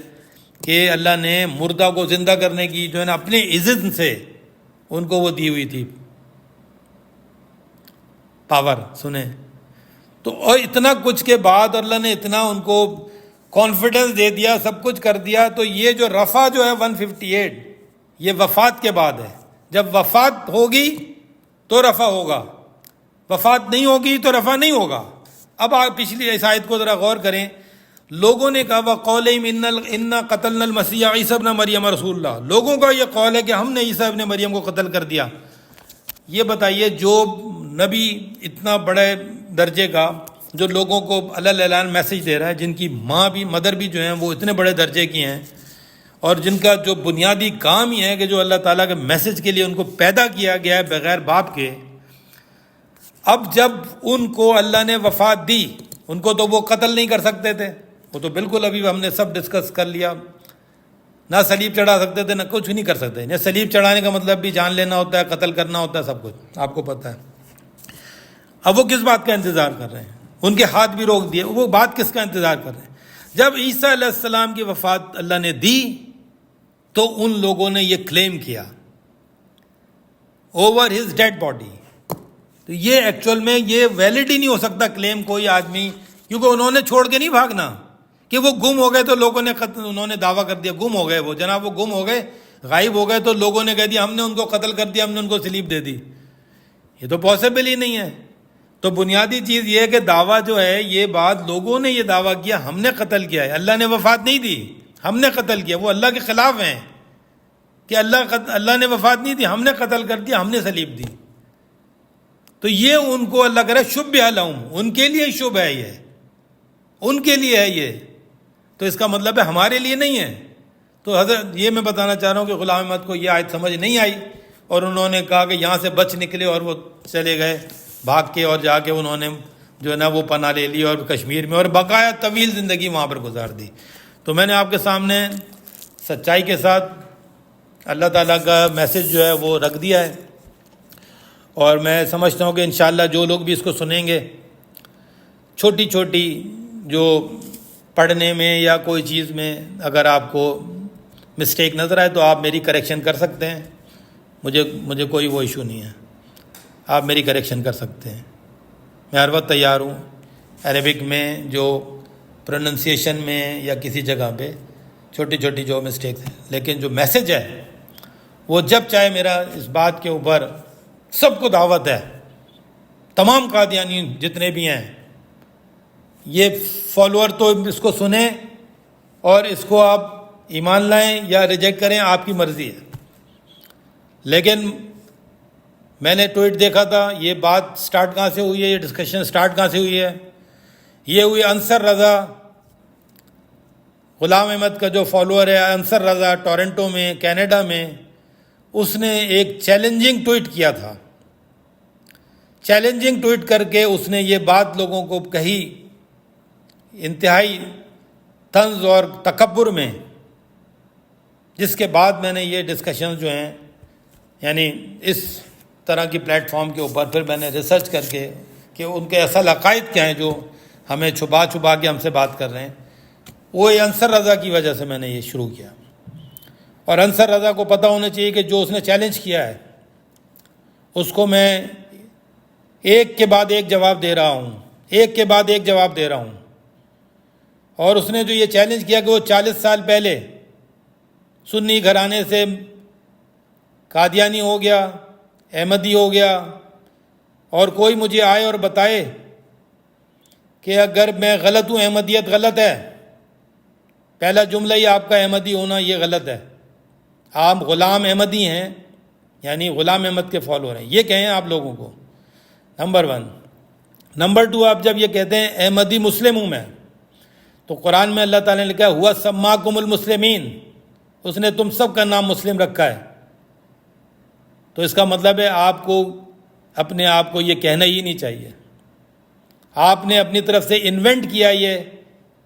کہ اللہ نے مردہ کو زندہ کرنے کی جو ہے نا اپنے اذن سے ان کو وہ دی ہوئی تھی پاور. سنیں تو, اور اتنا کچھ کے بعد اللہ نے اتنا ان کو کانفیڈنس دے دیا, سب کچھ کر دیا. تو یہ جو رفع جو ہے 158, یہ وفات کے بعد ہے. جب وفات ہوگی تو رفع ہوگا, وفات نہیں ہوگی تو رفع نہیں ہوگا. اب آپ پچھلی اس آیت کو ذرا غور کریں. لوگوں نے کہا وَقَوْلِهِمْ إِنَّا قَتَلْنَا الْمَسِيحَ عِيسَى ابْنَ مَرْيَمَ رسول اللہ, لوگوں کا یہ قول ہے کہ ہم نے عیسیٰ ابن مریم کو قتل کر دیا. یہ بتائیے, جو نبی اتنا بڑے درجے کا, جو لوگوں کو علل اعلان میسیج دے رہا ہے, جن کی ماں بھی, مدر بھی جو ہیں وہ اتنے بڑے درجے کی ہیں, اور جن کا جو بنیادی کام ہی ہے کہ جو اللہ تعالیٰ کے میسیج کے لیے ان کو پیدا کیا گیا ہے بغیر باپ کے, اب جب ان کو اللہ نے وفات دی، ان کو تو وہ قتل نہیں کر سکتے تھے، وہ تو بالکل ابھی ہم نے سب ڈسکس کر لیا، نہ سلیب چڑھا سکتے تھے، نہ کچھ نہیں کر سکتے. نہ سلیب چڑھانے کا مطلب بھی جان لینا ہوتا ہے، قتل کرنا ہوتا ہے، سب کچھ آپ کو پتہ ہے. اب وہ کس بات کا انتظار کر رہے ہیں؟ ان کے ہاتھ بھی روک دیے، وہ بات کس کا انتظار کر رہے ہیں؟ جب عیسیٰ علیہ السلام کی وفات اللہ نے دی تو ان لوگوں نے یہ کلیم کیا اوور ہز ڈیڈ باڈی. تو یہ ایکچوئل میں یہ ویلڈ ہی نہیں ہو سکتا کلیم کوئی آدمی، کیونکہ انہوں نے چھوڑ کے نہیں بھاگنا کہ وہ گم ہو گئے تو لوگوں نے انہوں نے دعویٰ کر دیا گم ہو گئے، وہ جناب وہ گم ہو گئے، غائب ہو گئے، تو لوگوں نے کہہ دیا ہم نے ان کو قتل کر دیا، ہم نے ان کو سلیب دے دی. یہ تو پاسبل ہی نہیں ہے. تو بنیادی چیز یہ ہے کہ دعویٰ جو ہے، یہ بات لوگوں نے یہ دعویٰ کیا ہم نے قتل کیا ہے، اللہ نے وفات نہیں دی، ہم نے قتل کیا. وہ اللہ کے خلاف ہیں کہ اللہ نے وفات نہیں دی، ہم نے قتل کر دیا، ہم نے سلیب دی. تو یہ ان کو اللہ کرے شبہ لہم، ان کے لیے شبہ ہے، یہ ان کے لیے ہے یہ. تو اس کا مطلب ہے ہمارے لیے نہیں ہے. تو حضرت یہ میں بتانا چاہ رہا ہوں کہ غلام احمد کو یہ آیت سمجھ نہیں آئی، اور انہوں نے کہا کہ یہاں سے بچ نکلے اور وہ چلے گئے بھاگ کے، اور جا کے انہوں نے جو ہے نا وہ پناہ لے لی اور کشمیر میں، اور بقایا طویل زندگی وہاں پر گزار دی. تو میں نے آپ کے سامنے سچائی کے ساتھ اللہ تعالیٰ کا میسج جو ہے وہ رکھ دیا ہے، اور میں سمجھتا ہوں کہ انشاءاللہ جو لوگ بھی اس کو سنیں گے، چھوٹی چھوٹی جو پڑھنے میں یا کوئی چیز میں اگر آپ کو مسٹیک نظر آئے تو آپ میری کریکشن کر سکتے ہیں. مجھے کوئی وہ ایشو نہیں ہے، آپ میری کریکشن کر سکتے ہیں. میں ہر وقت تیار ہوں. عربک میں جو پروننسیشن میں یا کسی جگہ پہ چھوٹی چھوٹی جو مسٹیکس ہیں، لیکن جو میسج ہے وہ جب چاہے میرا اس بات کے اوپر سب کو دعوت ہے، تمام قادیانی جتنے بھی ہیں، یہ فالوور تو اس کو سنیں اور اس کو آپ ایمان لائیں یا ریجیکٹ کریں، آپ کی مرضی ہے. لیکن میں نے ٹویٹ دیکھا تھا، یہ بات سٹارٹ کہاں سے ہوئی ہے، یہ ڈسکشن سٹارٹ کہاں سے ہوئی ہے؟ یہ ہوئی انصر رضا، غلام احمد کا جو فالوور ہے انصر رضا، ٹورنٹو میں کینیڈا میں، اس نے ایک چیلنجنگ ٹویٹ کیا تھا. چیلنجنگ ٹویٹ کر کے اس نے یہ بات لوگوں کو کہی انتہائی طنز اور تکبر میں، جس کے بعد میں نے یہ ڈسکشن جو ہیں یعنی اس طرح کی پلیٹ فارم کے اوپر پھر میں نے ریسرچ کر کے کہ ان کے اصل عقائد کیا ہیں جو ہمیں چھپا کے ہم سے بات کر رہے ہیں، وہ انصر رضا کی وجہ سے میں نے یہ شروع کیا. اور انصر رضا کو پتہ ہونا چاہیے کہ جو اس نے چیلنج کیا ہے اس کو میں ایک کے بعد ایک جواب دے رہا ہوں، ایک کے بعد ایک جواب دے رہا ہوں. اور اس نے جو یہ چیلنج کیا کہ وہ 40 سال پہلے سنی گھرانے سے قادیانی ہو گیا، احمدی ہو گیا، اور کوئی مجھے آئے اور بتائے کہ اگر میں غلط ہوں، احمدیت غلط ہے، پہلا جملہ ہی آپ کا احمدی ہونا یہ غلط ہے، آپ غلام احمدی ہیں، یعنی غلام احمد کے فالوور ہیں، یہ کہیں آپ لوگوں کو. نمبر 1. نمبر 2، آپ جب یہ کہتے ہیں احمدی مسلم ہوں میں، تو قرآن میں اللہ تعالیٰ نے لکھا ہے ہوا سماکم المسلمین، اس نے تم سب کا نام مسلم رکھا ہے. تو اس کا مطلب ہے آپ کو اپنے آپ کو یہ کہنا ہی نہیں چاہیے. آپ نے اپنی طرف سے انوینٹ کیا، یہ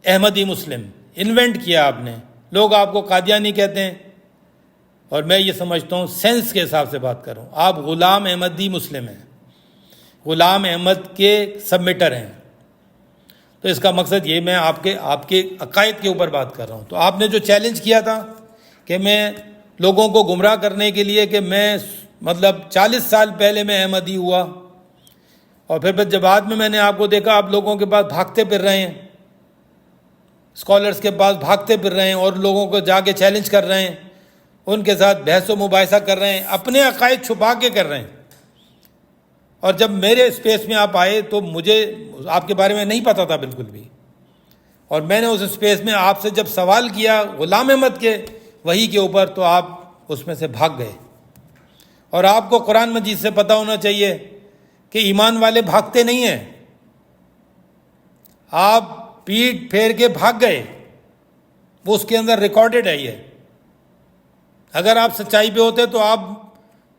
احمدی مسلم انوینٹ کیا آپ نے. لوگ آپ کو قادیانی کہتے ہیں، اور میں یہ سمجھتا ہوں سینس کے حساب سے بات کر رہا ہوں. آپ غلام احمدی مسلم ہیں، غلام احمد کے سبمیٹر ہیں. تو اس کا مقصد یہ میں آپ کے عقائد کے اوپر بات کر رہا ہوں. تو آپ نے جو چیلنج کیا تھا کہ میں لوگوں کو گمراہ کرنے کے لیے کہ میں مطلب 40 سال پہلے میں احمدی ہوا، اور پھر جب بعد میں نے آپ کو دیکھا آپ لوگوں کے پاس بھاگتے پھر رہے ہیں، اسکالرس کے پاس بھاگتے پھر رہے ہیں، اور لوگوں کو جا کے چیلنج کر رہے ہیں، ان کے ساتھ بحث و مباحثہ کر رہے ہیں، اپنے عقائد چھپا کے کر رہے ہیں. اور جب میرے اسپیس میں آپ آئے تو مجھے آپ کے بارے میں نہیں پتا تھا بالکل بھی، اور میں نے اس اسپیس میں آپ سے جب سوال کیا غلام احمد کے وحی کے اوپر تو آپ اس میں سے بھاگ گئے. اور آپ کو قرآن مجید سے پتہ ہونا چاہیے کہ ایمان والے بھاگتے نہیں ہیں، آپ پیٹ پھیر کے بھاگ گئے، وہ اس کے اندر ریکارڈڈ ہے. یہ اگر آپ سچائی پہ ہوتے تو آپ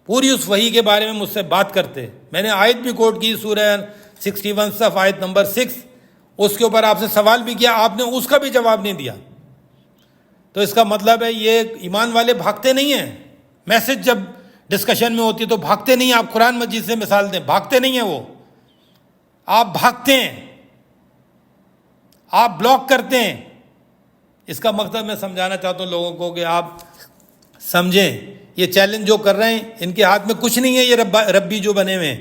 پوری اس وحی کے بارے میں مجھ سے بات کرتے. میں نے آیت بھی کوٹ کی سورہ 61 صف آیت نمبر 6, اس کے اوپر آپ سے سوال بھی کیا, آپ نے اس کا بھی جواب نہیں دیا. تو اس کا مطلب ہے یہ ایمان والے بھاگتے نہیں ہیں. میسج جب ڈسکشن میں ہوتی ہے تو بھاگتے نہیں ہیں. آپ قرآن مجید سے مثال دیں, بھاگتے نہیں ہیں وہ, آپ بھاگتے ہیں, آپ بلاک کرتے ہیں. اس کا مقصد میں سمجھانا چاہتا ہوں لوگوں کو کہ آپ سمجھیں یہ چیلنج جو کر رہے ہیں ان کے ہاتھ میں کچھ نہیں ہے. یہ ربی جو بنے ہوئے ہیں,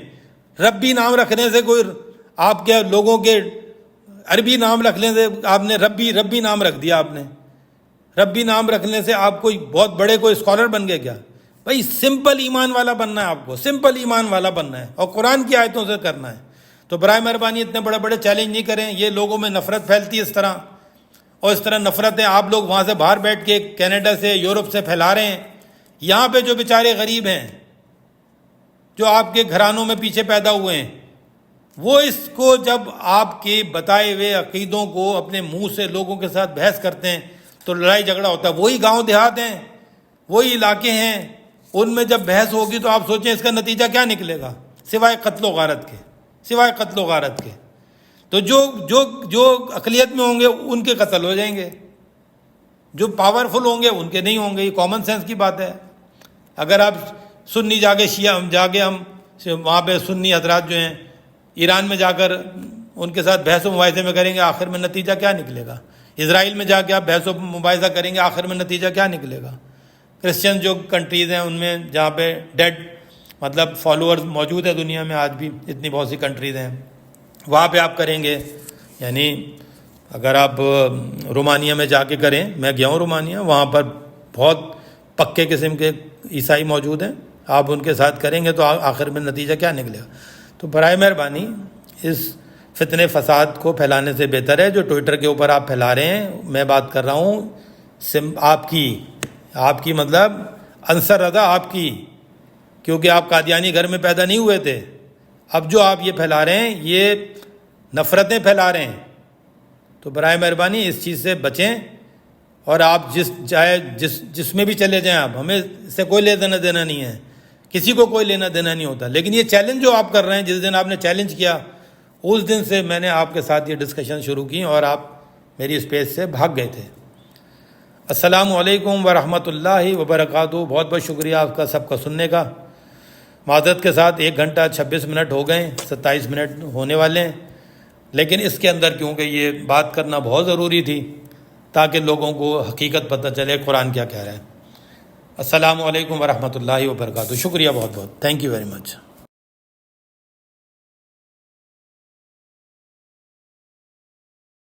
ربی نام رکھنے سے کوئی آپ کے لوگوں کے عربی نام رکھنے سے آپ نے ربی نام رکھ دیا. آپ نے ربی نام رکھنے سے آپ کوئی بہت بڑے کوئی اسکالر بن گئے کیا؟ بھائی سمپل ایمان والا بننا ہے آپ کو, سمپل ایمان والا بننا ہے اور قرآن کی آیتوں سے کرنا ہے. تو برائے مہربانی اتنے بڑے بڑے چیلنج نہیں کریں. یہ لوگوں میں نفرت پھیلتی ہے اس طرح, اور اس طرح نفرتیں آپ لوگ وہاں سے باہر بیٹھ کے کینیڈا سے یورپ سے پھیلا رہے ہیں. یہاں پہ جو بیچارے غریب ہیں, جو آپ کے گھرانوں میں پیچھے پیدا ہوئے ہیں, وہ اس کو جب آپ کے بتائے ہوئے عقیدوں کو اپنے منہ سے لوگوں کے ساتھ بحث کرتے ہیں تو لڑائی جھگڑا ہوتا ہے. وہی گاؤں دیہات ہیں, وہی علاقے ہیں, ان میں جب بحث ہوگی تو آپ سوچیں اس کا نتیجہ کیا نکلے گا سوائے قتل و غارت کے, سوائے قتل و غارت کے. تو جو اقلیت میں ہوں گے ان کے قتل ہو جائیں گے, جو پاورفل ہوں گے ان کے نہیں ہوں گے. یہ کامن سینس کی بات ہے. اگر آپ سنی جا کے ہم وہاں پہ سنی حضرات جو ہیں ایران میں جا کر ان کے ساتھ بحث و مباحثے میں کریں گے, آخر میں نتیجہ کیا نکلے گا؟ اسرائیل میں جا کے آپ بحث و مباحثہ کریں گے, آخر میں نتیجہ کیا نکلے گا؟ کرسچن جو کنٹریز ہیں ان میں جہاں پہ ڈیڈ مطلب فالوورز موجود ہے دنیا میں, آج بھی اتنی بہت سی کنٹریز ہیں, وہاں پہ آپ کریں گے. یعنی اگر آپ رومانیہ میں جا کے کریں, میں گیا ہوں رومانیہ, وہاں پر بہت پکے قسم کے عیسائی موجود ہیں, آپ ان کے ساتھ کریں گے تو آخر میں نتیجہ کیا نکلے گا؟ تو برائے مہربانی اس فتنے فساد کو پھیلانے سے بہتر ہے جو ٹویٹر کے اوپر آپ پھیلا رہے ہیں. میں بات کر رہا ہوں آپ کی مطلب انصر رضا آپ کی, کیونکہ آپ قادیانی گھر میں پیدا نہیں ہوئے تھے. اب جو آپ یہ پھیلا رہے ہیں یہ نفرتیں پھیلا رہے ہیں. تو برائے مہربانی اس چیز سے بچیں, اور آپ جس میں بھی چلے جائیں, آپ ہمیں اس سے کوئی لینا دینا نہیں ہے, کسی کو کوئی لینا دینا نہیں ہوتا. لیکن یہ چیلنج جو آپ کر رہے ہیں, جس دن آپ نے چیلنج کیا اس دن سے میں نے آپ کے ساتھ یہ ڈسکشن شروع کی اور آپ میری اسپیس سے بھاگ گئے تھے. السلام علیکم ورحمۃ اللہ وبرکاتہ. بہت بہت شکریہ آپ کا سب کا سننے کا. معذرت کے ساتھ 1 گھنٹہ 26 منٹ ہو گئے, 27 منٹ ہونے والے ہیں, لیکن اس کے اندر کیونکہ یہ بات کرنا بہت ضروری تھی تاکہ لوگوں کو حقیقت پتہ چلے قرآن کیا کہہ رہا ہے. السلام علیکم ورحمۃ اللہ وبرکاتہ. شکریہ بہت بہت. Thank you very much.